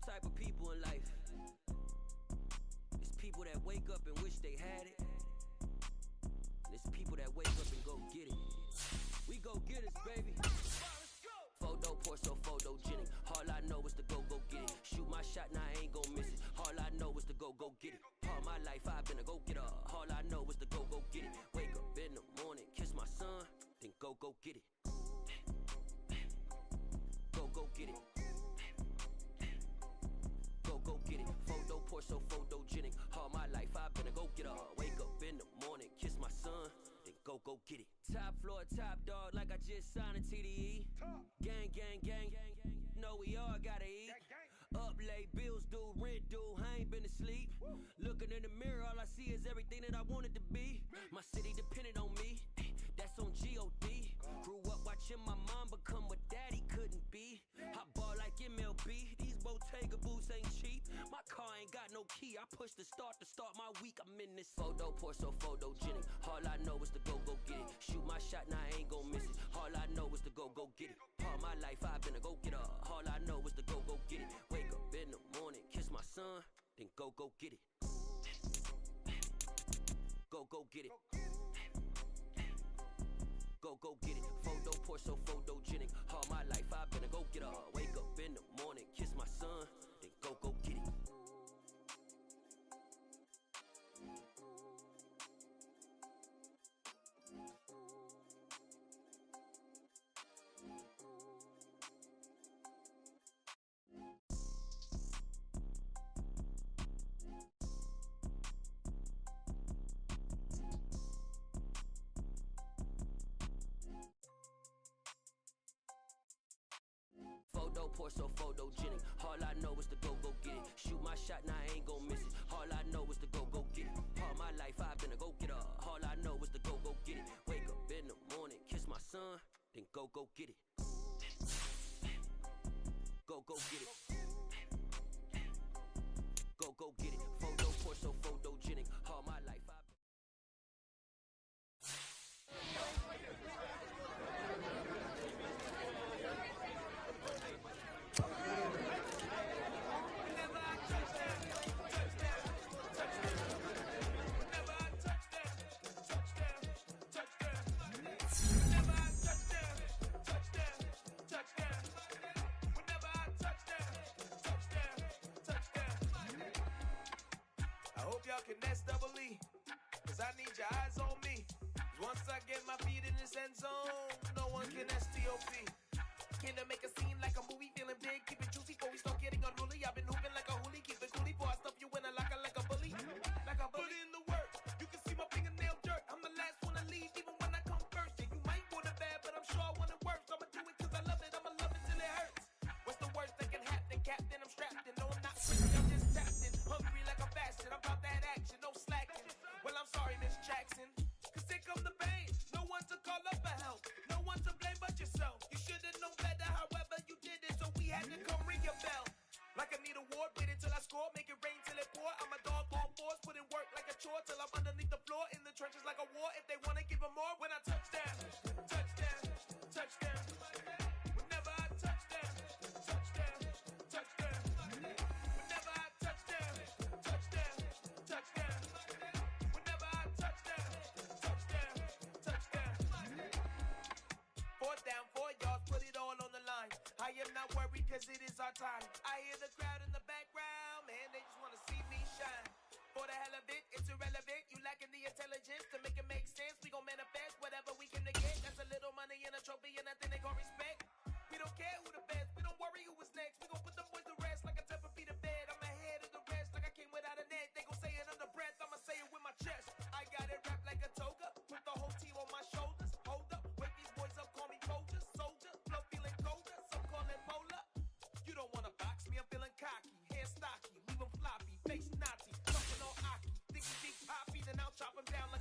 Speaker 8: type of people in life. It's people that wake up and wish they had it. And it's people that wake up and go get it. We go get it, baby. Photo porso, photogenic. All I know is to go get it. Shoot my shot, now I ain't gon' miss it. All I know is to go get it. All my life I've been a go-getter. All I know is to go get it. Wake up in the morning, kiss my son, then go get it. Go get it. Go get it. Photo porso, photogenic. All my life I've been a go-getter. Wake up in the morning, kiss my son, then go get it. Top floor, top dog, like I just signed a TDE. Gang, gang, gang. Know we all gotta eat. Up late, bills due, rent due, I ain't been asleep. Looking in the mirror, all I see is everything that I wanted to be. My city depended on me, that's on G.O.D. Grew up watching my mom become what daddy couldn't be. I ball like MLB, these Bottega boots ain't cheap. My car ain't got no key, I push the start to start my week. I'm in this photo porso, photogenic. All I know is to go get it. Shoot my shot, now I ain't gon' miss it. All I know is to go get it. All my life I've been a go-getter. All I know is to go get it. Wake up in the morning, kiss my son, then go get it. Go get it. Go get it. Photo porso, photogenic. All my life I've been a go-getter. Wake up in the morning, kiss my son, then go get it. Photo porso, photogenic. All I know is to go get it. Shoot my shot, now I ain't gon' miss it. All I know is to go get it. All my life I've been a go-getter. All I know is to go get it. Wake up in the morning, kiss my son, then go get it. Go get it. Go get it. Photo porso, photogenic. All my life I've been.
Speaker 9: I hope y'all can nest double E, cause I need your eyes on me. Once I get my feet in this end zone, no one can STOP. Can I make a scene like a movie, feeling big, keep it juicy before we start getting unruly. I've been hooping like a hoolie, keep it coolie before I stuff you in a locker like a bully. Like a bully in the work, you can see my fingernail dirt. I'm the last one to leave, even when I come first. Yeah, you might want it bad, but I'm sure I want it worse. I'ma do it cause I love it, I'ma love it till it hurts. What's the worst that can happen, Captain? I'm strapped in, no I'm not crazy, I'm just tapped in. Hungry like I'm fasting, I'm about that action, no slacking. Well, I'm sorry, Miss Jackson, cause here come the pain. No one to call up for help, no one to blame but yourself. You should've known better, however you did it, so we had to come ring your bell. Like I need a ward, wait until I score, make it rain till it pour. I'm a dog on force, put in work like a chore till I'm underneath the floor, in the trenches like a war. If they wanna give them more, when I touch down, touchdown, touchdown. Whenever I touch down, touchdown, touchdown. Whenever I touch down, touchdown, touchdown. Whenever I touch down, touchdown, touchdown. Fourth down, 4 yards, put it all on the line. I am not worried cause it is our time. I hear the crowd in the background, man, they just wanna see me shine. For the hell of it, it's irrelevant. You lacking the intelligence to make it make sense. We gon' manifest whatever we came to get. That's a little money and a trophy and nothing they gon' respect. We don't care who the best, we don't worry who was next. We gon' put them boys to rest like a 10 feet of bed. I'm ahead of the rest like I came without a net. They gon' say it under breath, I'ma say it with my chest. I got it wrapped like a toga, put the whole team on my shoulders. Hold up, wake these boys up, call me Folger, soldier, flow feeling colder, some call it polar. You don't wanna box me, I'm feeling cocky, hair stocky, leave 'em floppy, face naughty, something on Aki. Think he deep poppy, then I'll chop him down like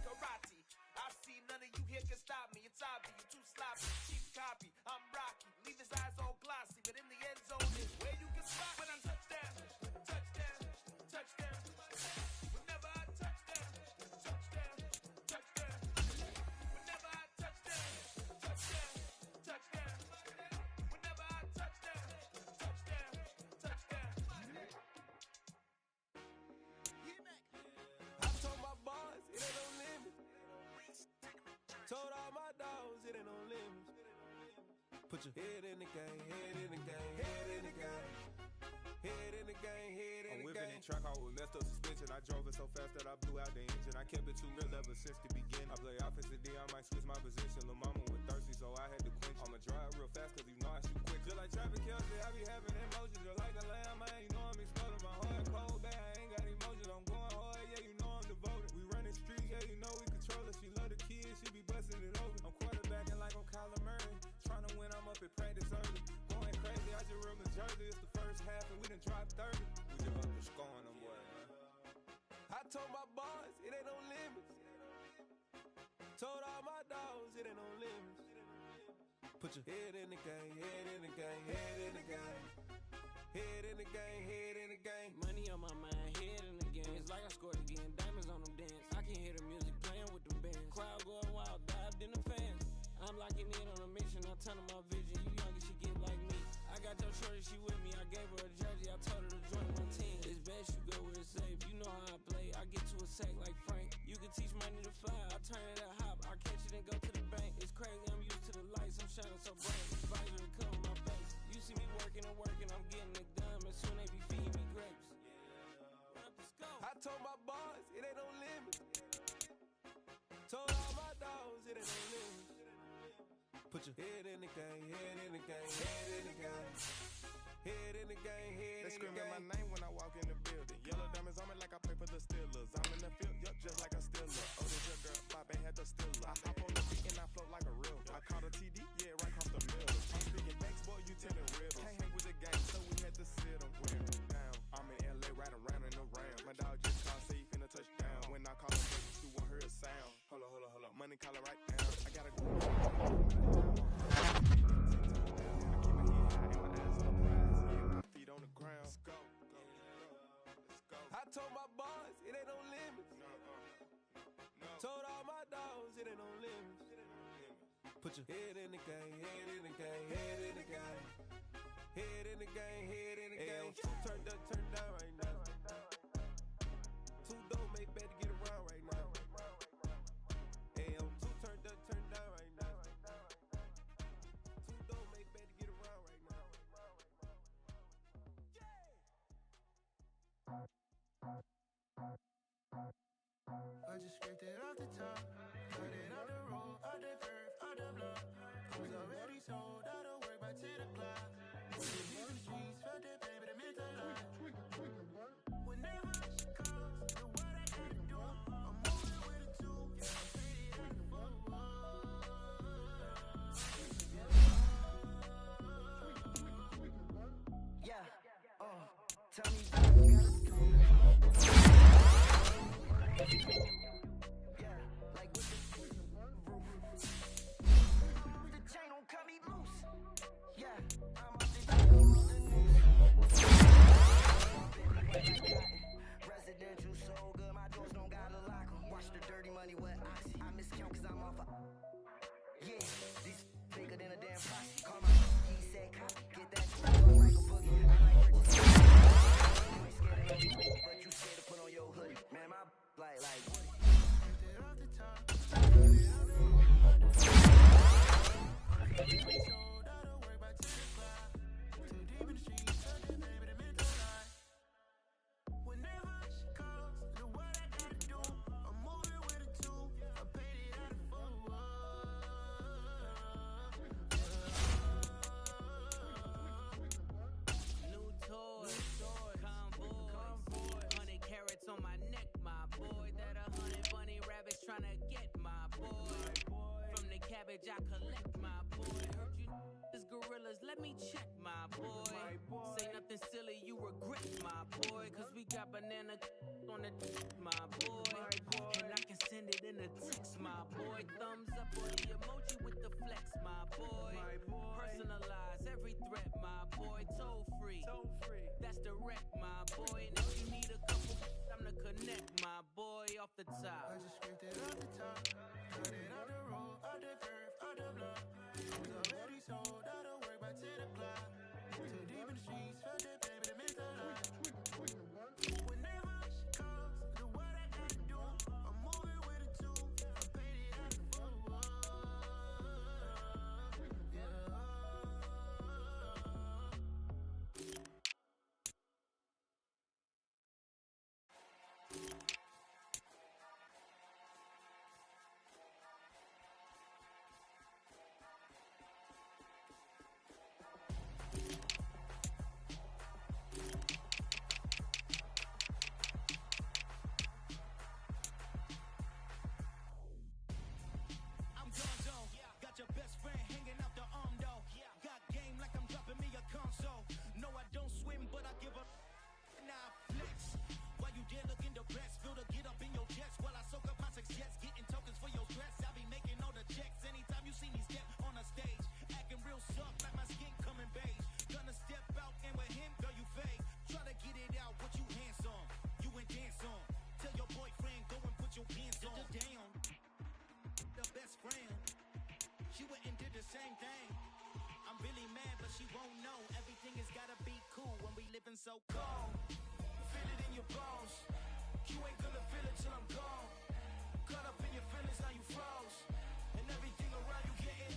Speaker 9: Put your head in the game, head in the game, head in the game. Head in the game, head in the game. I'm whipping that track out with messed up suspension. I drove it so fast that I blew out the engine. I kept it too real ever since the beginning. I play offensive D, I might switch my position. Lil' mama was thirsty, so I had to quench. I'ma drive real fast cause you know I shoot quick. Just like traffic Kelsey, I be having emotions. Just like a lamb, man, you know I'm exploding. My heart cold, bad, I ain't got emotions. I'm going hard, yeah, you know I'm devoted. We running streets, yeah, you know we control it. She love the kids, she be busting it open. I'm quarterbacking like I'm Kyler Murray. Trying to win, I'm up at practice early. Going crazy, I just real Jersey. It's the first half and we done dropped 30. We just up to scoring them, boy, man. I told my boys, it ain't no limits. Told all my dogs, it ain't no limits. Put your head in the game, head in the game, head in the game. Head in the game, head in the game.
Speaker 10: Money on my mind, head in the game. It's like I scored again, diamonds on them dance. I can hear the music playing with them bands. Crowd going wild, dived in the fans. I'm locking in on a mission, I turn on my vision. You young and she get like me. I got your shorty, she with me. I gave her a jersey, I told her to join my team. It's best you go where it's safe. You know how I play. I get to a sack like Frank. You can teach money to fly. I turn it a hop. I catch it and go to the bank. It's crazy, I'm used to the lights. I'm shining so bright. Visor to cover my face. You see me working and working. I'm getting it done. And soon they be feeding me grapes. Run up the scope.
Speaker 9: I told my boys, it ain't no limit. Told all my dogs, it ain't no limit. Put your head in the game, head in the game, head in the game. Head in the game, head in the game. They screaming my name when I walk in the building. Yellow diamonds on me like I play for the Steelers. I'm in the field, yup, just like a Steeler. Oh, this your girl, Bob ain't had the Steeler. I hop on the beat and I float like a real. I caught a TD, yeah, right off the middle. I'm speaking facts, boy, you telling riddles. Can't hang with the game, so we had to sit them down. I'm in LA, riding around in the Ram. My dog just called, say he finna touch down. When I call him, you won't hear a sound. Hold up, money calling right now. I gotta go. I told my boys, it ain't no limits. Told all my dogs, it ain't no limits. Put your head in the game, head in the game, head in the game. Head in the game, head in the game. Turned up, turned down right now. Two don't make better get around right now. Hey, I'm two turned up, turned down right now. Two don't make better get around right now.
Speaker 11: I just scraped it off the top, cut it off the road, off the curve, off the block. Was already sold, I don't work by 10 o'clock. Leave the streets, felt that pain, but it meant a lot. Whenever she calls, the what I gotta do, I'm moving with a two, yeah, I'm faded out the four.
Speaker 12: Yeah, tell me what you gotta do. Yeah, like with the roof. The chain don't cut me loose. Yeah, I'm off the residential so good, my doors don't gotta lock 'em. Watch the dirty money with oxy. I miscount cause I'm off a. Yeah, these bigger than a damn posse. Call my he said copy. Get that like a boogie. I like purchase. You ain't scared of no but you scared to put on your hoodie. Man, my like Woody.
Speaker 11: It off the top, cut it out the road, off the curve. Already sold, I don't work by 10 o'clock. Too deep in the streets, felt that pain, but it meant a lot. Whenever she calls, the what I gotta do, I'm moving with a two, I paid it out of four.
Speaker 10: New toys, convoy, 100 carats on my neck, my boy. That 100 bunny rabbits tryna get my boy. From the cabbage I collect, my boy. Heard you is gorillas, let me check, my boy. Say nothing silly, you regret, my boy. Cause we got banana on the my boy. And I can send it in a text, my boy. Thumbs up or the emoji with the flex, my boy. Personalize every threat, my boy. Toll free, that's direct, my boy. And if you need a couple, I'm to connect, my boy, off the top.
Speaker 11: I just scraped it off the top, cut it off the road, off the curve, off the block. Was already sold, I don't work by 10 o'clock. Too deep in the streets, felt that pain, but it meant a lot. Whenever she calls, the what I gotta do, I'm moving with a two, I paid
Speaker 13: she won't know. Everything has gotta be cool when we living so cold. Feel it in your bones. You ain't gonna feel it till I'm gone. Caught up in your feelings, now you froze. And everything around you getting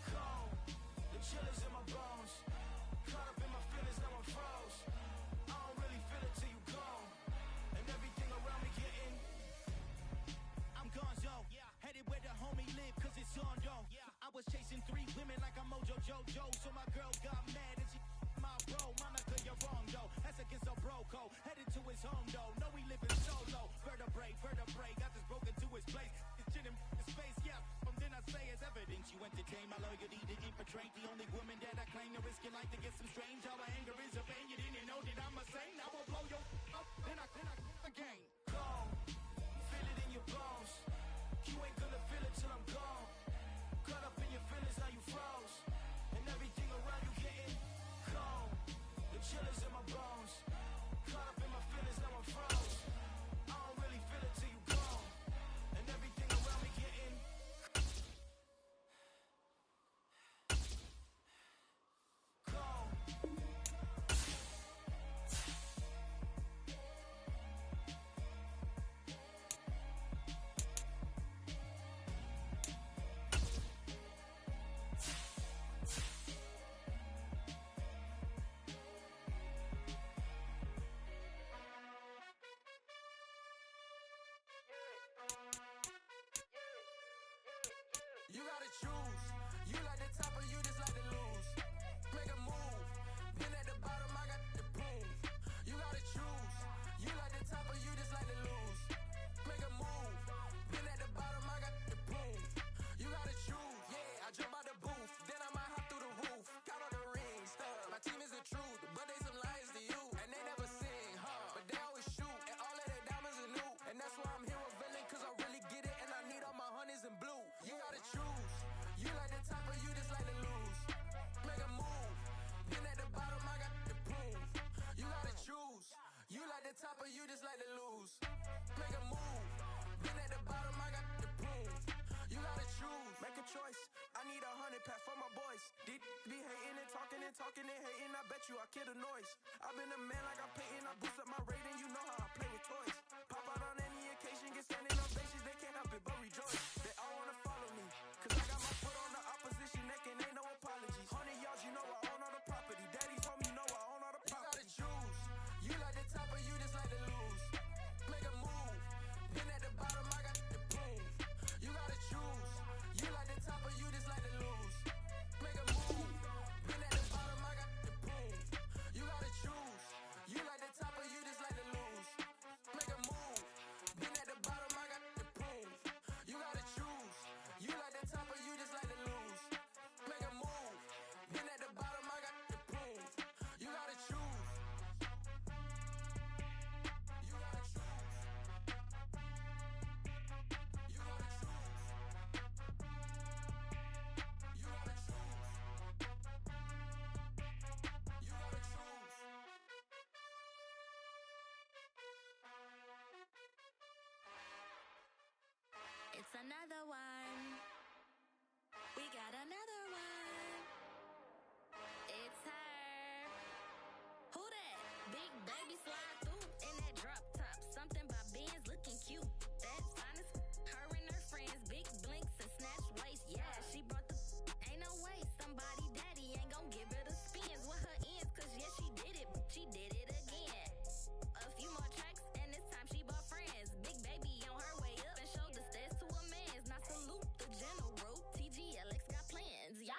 Speaker 13: cold. The chill is in my bones. Caught up in my feelings, now I'm froze. I don't really feel it till you gone. And everything around me getting. I'm gonzo. Headed where the homie live, cause it's on though. I was chasing 3 women like I'm Mojo Jojo. So my girl got mad and she my bro. Monica, you're wrong though. That's against a bro code. Headed to his home though. No, we living solo. Vertebrae. Got this broken to his place. It's chin in his face, yeah. From then I say it's evidence. You entertain my loyalty to infiltrate. The only woman that I claim to risk your life to get some strange. All my anger is a pain. You didn't know that I'm a saint. I will blow your up. Then I again. Gone. Feel it in your bones. You ain't gonna feel it till I'm gone. Caught up in your feelings, now you froze. And everything around you getting cold. The chill is in my bones. Caught up in my feelings, now I'm froze. I don't really feel it till you gone. And everything around me getting cold.
Speaker 9: You gotta choose. You like the top or you just like to lose. Make a move. Been at the bottom, I got the proof. You gotta choose. You like the top or you just like to lose. Make a move. Been at the bottom, I got the proof. You gotta choose. Yeah, I jump out the booth. Then I might hop through the roof. Count on the rings. My team is the truth, but they some liars to you. And they never sing, huh? But they always shoot. And all of their diamonds are new. And that's why I'm here with villain, cause I really get it. And I need all my honeys in blue. You gotta choose. You like the top or you just like to lose. Make a move. Been at the bottom, I got the proof. You gotta choose. You like the top or you just like to lose. Make a move. Been at the bottom, I got the proof. You gotta choose. Make a choice. I need 100 pack for my boys. These be hating and talking and hating. I bet you I kill the noise. I've been a man like I'm Peyton. I boost up my rating. You know how I play with toys. Pop out on any occasion, get standing ovations. They can't help it but rejoice. They all wanna follow me, cause I got my foot on the opposition neck and ain't no apologies. 100 yards, you know I own all the property. Daddy's home, you know I own all the property. You gotta choose. You like the top or you just like to lose. Make a move. Been at the bottom, I got the proof. You gotta choose. You like the top or you just like to lose. Make a move. Been at the bottom, I got the proof. You gotta choose. You like the top or you just like to lose. Make a move. Been at the bottom, I got the proof. You gotta choose. You like the top or you just like to lose. Make a move. Been at the bottom, I got the proof. You gotta choose. You gotta choose. You gotta choose. You gotta choose. You gotta choose.
Speaker 7: It's another one. We got another one. It's her. Who that? Big baby slide through in that drop top. Something by Benz looking cute. That finest. Her and her friends. Big blinks and snatch waist. Yeah, she brought the. Ain't no way. Somebody daddy ain't gon' give her the spins with her ends. Cause yeah, she did it. She did it again. A few more tracks and this time she bought friends. Big baby on her way up and showed the stairs to a man's. Now salute the general. TGLX got plans, yeah.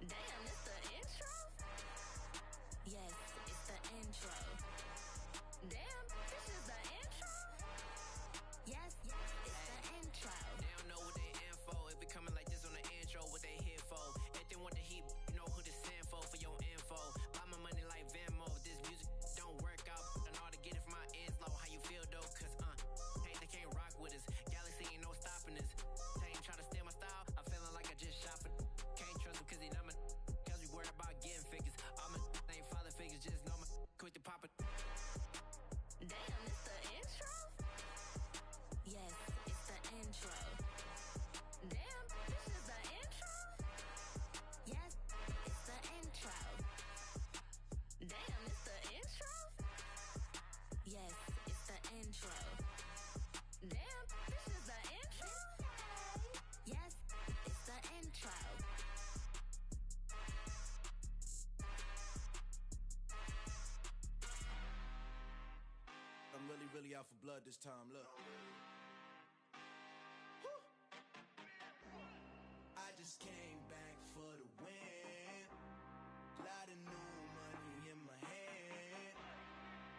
Speaker 7: Damn, it's the intro? Yes, it's the intro. Damn, this is the intro?
Speaker 13: out for blood this time, look. I just came back for the win. Lot of new money in my hand.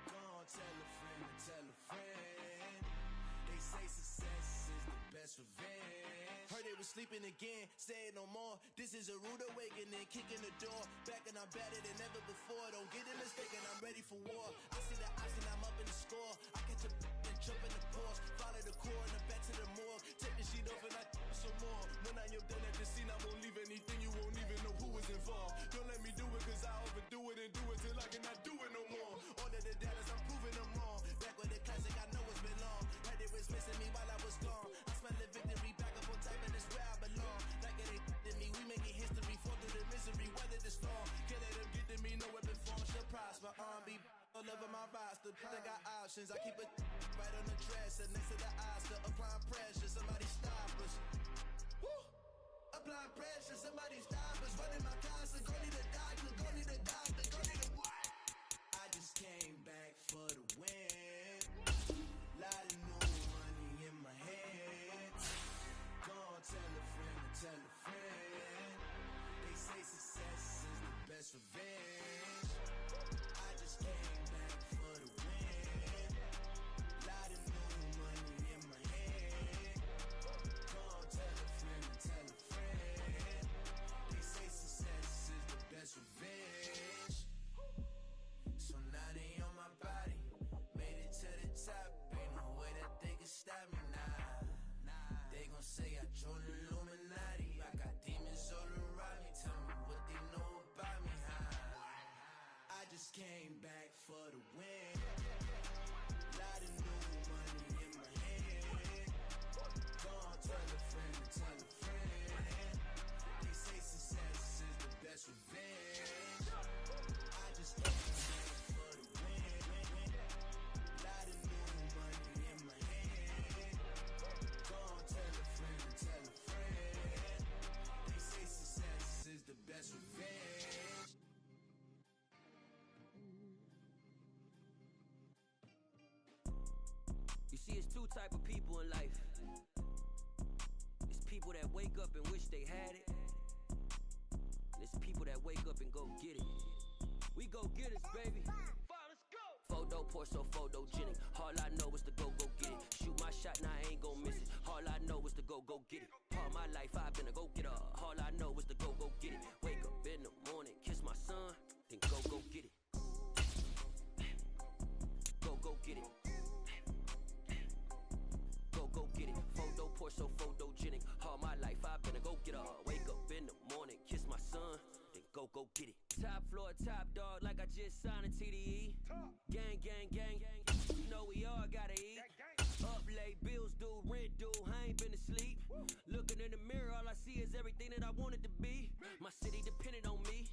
Speaker 13: Go on, tell a friend to tell a friend. They say success is the best revenge. Heard they was sleeping again, say it no more. This is a rude awakening, kicking the door. Back and I'm better than ever before. Don't get it mistaken, I'm ready for war. I see the option, I'm up in the score. I catch a and jump in the Porsche. Follow the core and back to the morgue. Take the sheet off and I some more. When I am done at the scene, I won't leave anything. You won't even know who was involved. Don't let me do it, cause I overdo it and do it till I cannot do it no more. All of the doubters, I'm proving them wrong. Back with the classic, I know it's been long. Like they was missing me while I was gone. I smell the victory, back up on type, and it's where I belong. Like it ain't to me, we making history. Fall through the misery, weather the storm. Can't let them get to me, no weapon form shall prosper. R&B all over my roster, I got options. I keep it right on the dresser, next to the Oscar. Applying pressure, somebody stop us. Woo! Applying pressure, somebody stop us. Running my constant, go need a doctor, go need a doctor, go need a what? I just came back for the win. Lot of new money in my hand. Go on, tell a friend to tell a friend. They say success is the best revenge. I just came back for the win. Lot of new money in my hand. Go on, tell a friend to tell a friend. They say success is the best revenge. So now they on my body. Made it to the top. Ain't no way that they can stop me now. They gon' say I joined the Illuminati. I got demons all around me. Tell me what they know about me, huh? I just came back for the win. Lot of new money in my hand. Go on, tell a friend to tell a friend. They say success is the best revenge. I just came back for the win. Lot of new money in my hand. Go on, tell a friend to tell a friend. They say success is the best revenge.
Speaker 8: You see, it's two type of people in life. It's people that wake up and wish they had it. And it's people that wake up and go get it. We go get it, baby. Photo poor, so photogenic. All I know is to go get it. Shoot my shot, now I ain't gon' miss it. All I know is to go get it. All my life I've been a go getter. All I know is to go get it. Wake up in the morning, kiss my son, then go get it. Go get it. Go get it. Photo poor, so photogenic. All my life I've been a go getter. Wake up in the morning, kiss my son, then go get it. Top floor, top dog, like I just signed a TDE. Gang, gang, gang, gang. You know we all gotta eat. Up late, bills due, rent due, I ain't been asleep. Looking in the mirror, all I see is everything that I wanted to be. My city depended on me,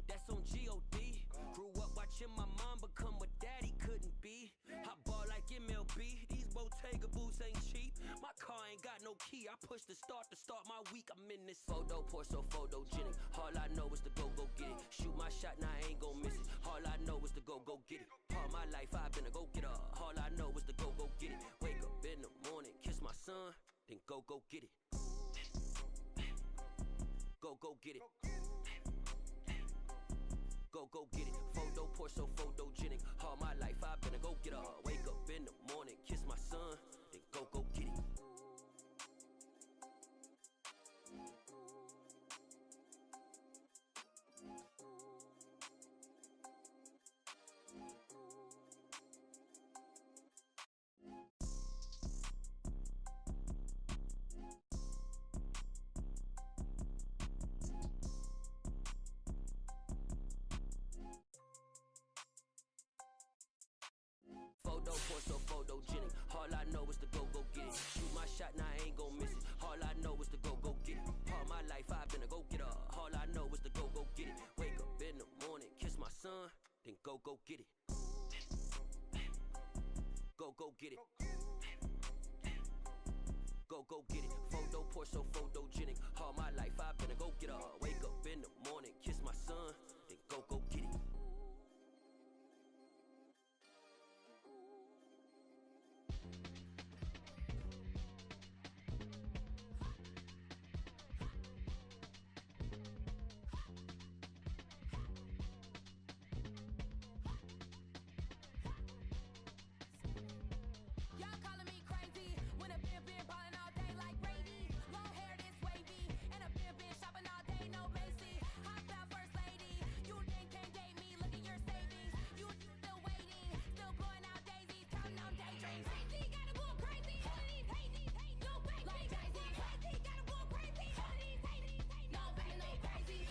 Speaker 8: that's on G.O.D. Grew up watching my mom become what daddy couldn't be. I ball like MLB, these Bottega boots ain't cheap. My car ain't got no key, I push the start to start my week. I'm in this photo poor, so photogenic. All I know is to go get it. Shoot my shot, now I ain't gon' miss it. All I know is to go get it. All my life I've been a go getter. All I know is to go get it. Wake up in the morning, kiss my son, then go get it. Go get it. Go get it. Photo poor, so photogenic. All my life I've been a go getter. Wake up in the morning, kiss my son, then go get it. Photo poor, so photogenic. All I know is to go get it. Shoot my shot, now I ain't gon' miss it. All I know is to go get it. All my life I've been a go getter. All I know is to go get it. Wake up in the morning, kiss my son, then go get it. Go get it. Go get it. Photo poor, so photogenic. All my life I've been a go getter. Wake up in the morning, kiss my son, then go get it.
Speaker 10: Y'all calling me crazy when a been ballin' all day like Brady. Long hair this wavy, and a been shopping all day, no Macy. Hop out first lady, you think can't date me? Look at your savings, you still waiting, still blowing out daisies, counting on daydreams. Crazy, gotta go crazy. All of these hate, no baby. Like crazy, gotta go crazy. All of these hate, no baby, no crazy.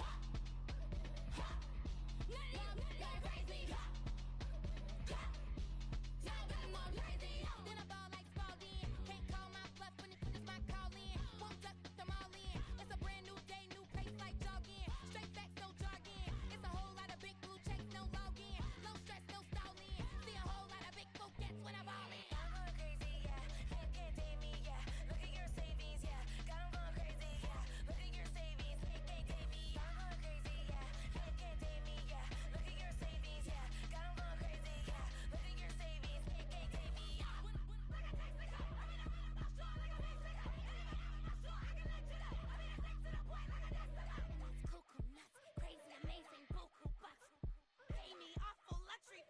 Speaker 10: None of them go crazy. Then I ball like Spalding. Can't call my bluff when it's my calling. Won't duck them all in. It's a brand new day, new pace like jogging. Straight facts, no jargon. It's a whole lot of big blue checks, no login. Low stress, no stalling. See a whole lot of big focus when I ball in.
Speaker 7: I'm going crazy, yeah. Can't date me, yeah. Look at your savings, yeah. Got 'em going crazy, yeah. Look at your savings, can't date me. I'm going crazy, yeah. Can't date me, yeah. Look at your savings, yeah. Got 'em going crazy, yeah. Look at your savings, can't date me. Cuckoo nuts, crazy, amazing, buku bucks. Pay me awful luxury.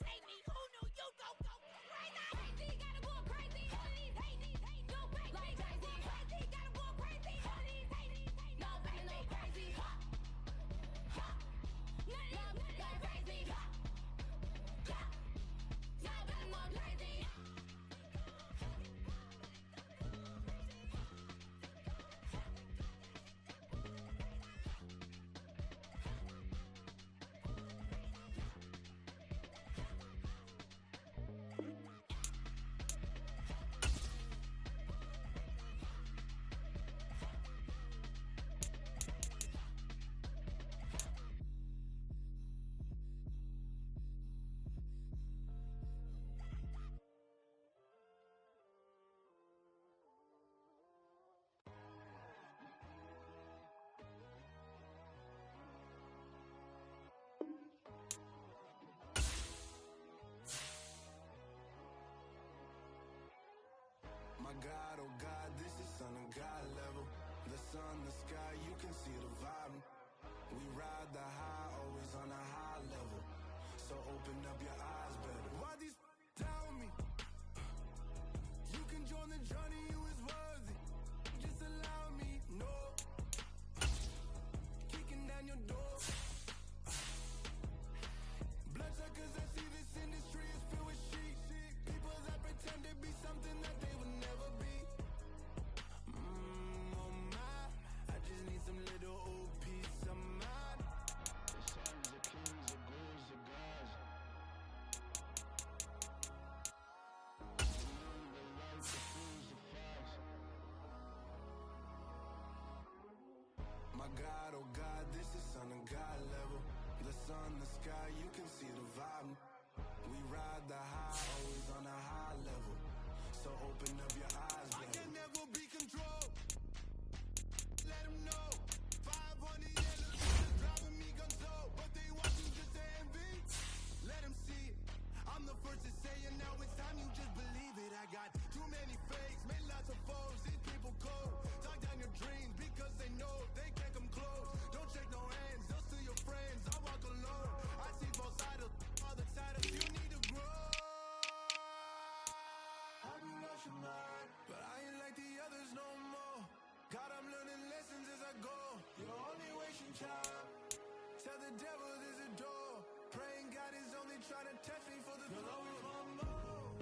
Speaker 7: Save me, who knew you go crazy? Crazy, gotta go crazy. All of these hate, no baby. Like crazy, gotta go crazy. All of these hate, no baby, no crazy. None of them go crazy. No baby, no crazy.
Speaker 11: My God, oh God, this is Son of God level. The sun, the sky, you can see the vibe. We ride the high, always on a high level. So open up your eyes better. Why these tell me? You can join the journey, you is worthy. Just allow me, no. Kicking down your door. Bloodsuckers, I see this industry is filled with sheep. People that pretend to be something that they would never be. Oh my, I just need some little old peace of mind. The sons, the kings, the ghouls, the gods. The light, the fools, the facts. My God, oh God, this is Son of God level. The sun, the sky, you can see the vibe. We ride the high, always on a high level. So open up your eyes, baby. I can never be controlled. Let them know. 500 yellow bitches driving me gonzo, but they want you just to envy. Let them see it. I'm the first to say it, now it's time you just believe it. I got too many fakes, made lots of foes. These people cold. Talk down your dreams because they know they can't come close. Don't shake no hands, they'll steal your friends. I walk alone. I see both sides of all the titles. You need to grow. I be lost your mind, but I ain't like the others no more. God, I'm learning lessons as I go. You're only wasting time. Tell the devil there's a door. Praying God is only trying to test me for the glory of my mom.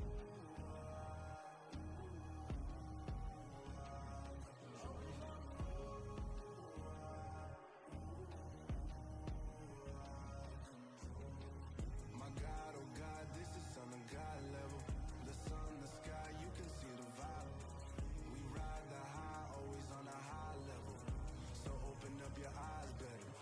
Speaker 11: My God, oh God, this is Son of God level. The sun, the sky, you can see the vibe. We ride the high, always on a high level. So open up your eyes better.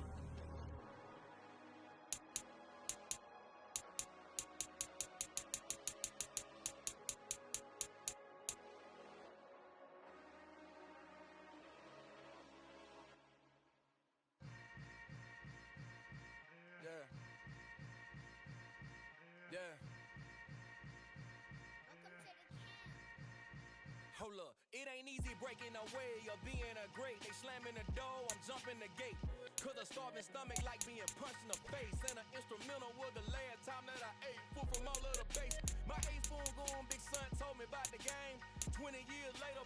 Speaker 6: ain't easy breaking away or being a great. They slamming the door, I'm jumping the gate. Cause a starving stomach like being punched in the face. And an instrumental was the last time that I ate. Food from all of the base. My 8-spoon goon, big son told me about the game. 20 years later,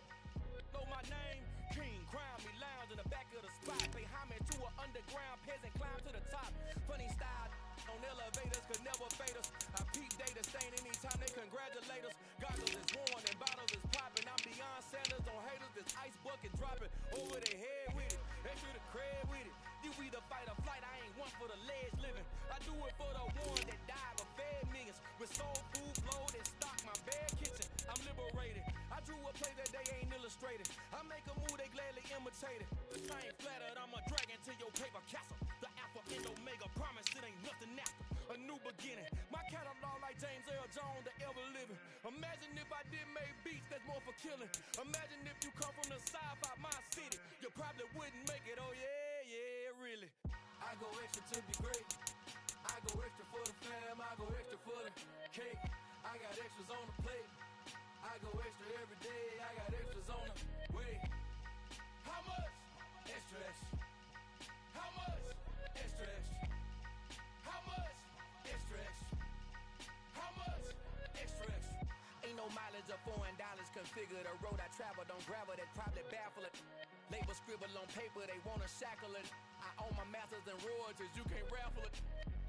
Speaker 6: know my name. King, crown me, lounge in the back of the spot. Pay homage to an underground peasant, climb to the top. Funny style on elevators could never fade us. I peep data stain anytime they congratulate us. Goggles is worn and bottles is popping. I'm beyond Sanders on haters. This ice bucket dropping over their head with it. They through the crib with it. You either fight or flight. I ain't one for the ledge living. I do it for the ones that died or fed millions. With soul food, flowed and stock my bare kitchen. I'm liberated. I drew a play that they ain't illustrated. I make a move, they gladly imitate it. I ain't flattered, I'm a dragon to your paper castle. The alpha and omega, promise it ain't nothing after. A new beginning. My catalog like James Earl Jones, the ever living. Imagine if I didn't make beats that's more for killing. Imagine if you come from the side out my city. You probably wouldn't make it, oh yeah, really. I go extra to be great. I go extra for the fam, I go extra for the cake. I got extras on the plate. I go extra every day, I got extras on the way. How much? Extra, extra. How much? Extra, extra. How much? Extra, extra. How much? Extra, extra. Ain't no mileage of $4 configure the road I travel. Don't gravel that probably baffle it. Label scribble on paper, they wanna shackle it. I own my masters and royalties, you can't raffle it.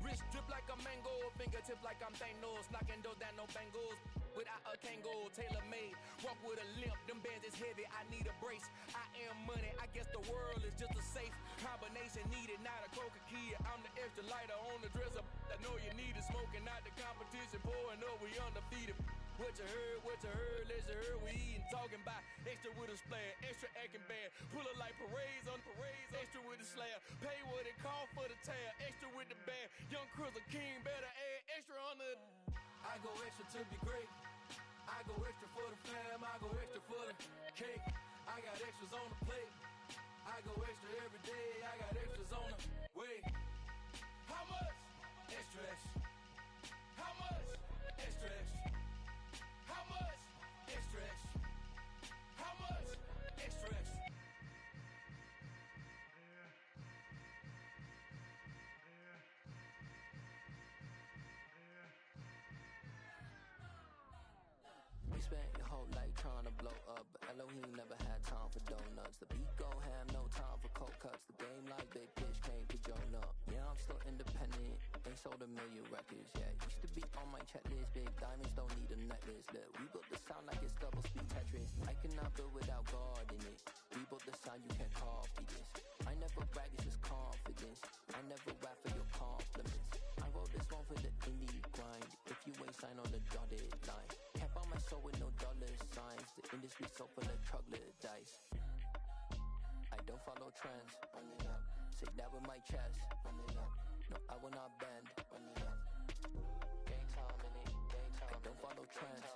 Speaker 6: Wrist drip like a mango, fingertips like I'm Thanos. Knocking doors down, no bangles. Without a Kango, tailor-made. Walk with a limp, them bands is heavy, I need a brace. I am money, I guess the world is just a safe combination needed, not a coca key. I'm the extra lighter on the dresser. I know you need it, smoking out the competition, pouring up, we undefeated. What you heard, let's you heard, we eating, talking about extra with a splash, extra acting bad. Pull it like parades on parades, extra with the slab. Pay what it cost for the tab, extra with the bag. Young Cruz a king, better add extra on the. I go extra to be great. I go extra for the fam, I go extra for the cake. I got extras on the plate. I go extra every day, I got extras on the way. How much? Extra, extra. How much? Extra, extra. How much? Extra, extra. How much? Extra, extra.
Speaker 8: We spent your whole life trying to blow up, but Elohim never had time for donuts. The beat go ham, no time for cold cuts. The game like big pitch came to join up. Yeah, I'm still independent, ain't sold a million records yet. Used to be on my checklist, big diamonds don't need a necklace. Look, we built the sound like it's double speed Tetris. I cannot build without God in it. We built the sound, you can't copy this. I never brag, it's just confidence. I never rap for your compliments. I wrote this one for the indie grind. If you ain't signed on the dotted line, can't buy my soul with no dollar signs. The industry so full of troglodytes. I don't follow trends. Run it up. Say that with my chest. Run it up. No, I will not bend. Run it up. Game time in it. Game time. I don't follow trends.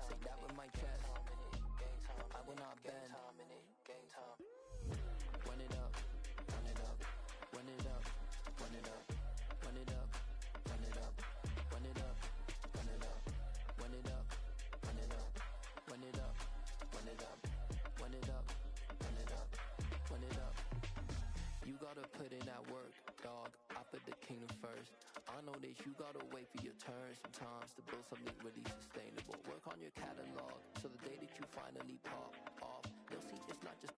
Speaker 8: Say that with my chest. No, I will not bend. Game time. Run it up. Run it up. Run it up. Run it up. Run it up. Run it up. Run it up. Run it up. Run it up. Run it up. Run it up. Run it up. Run it up. Run it up. Run it up. You gotta put in that work, dog. I put the kingdom first. I know that you gotta wait for your turn sometimes to build something really sustainable. Work on your catalog so the day that you finally pop off, you'll see it's not just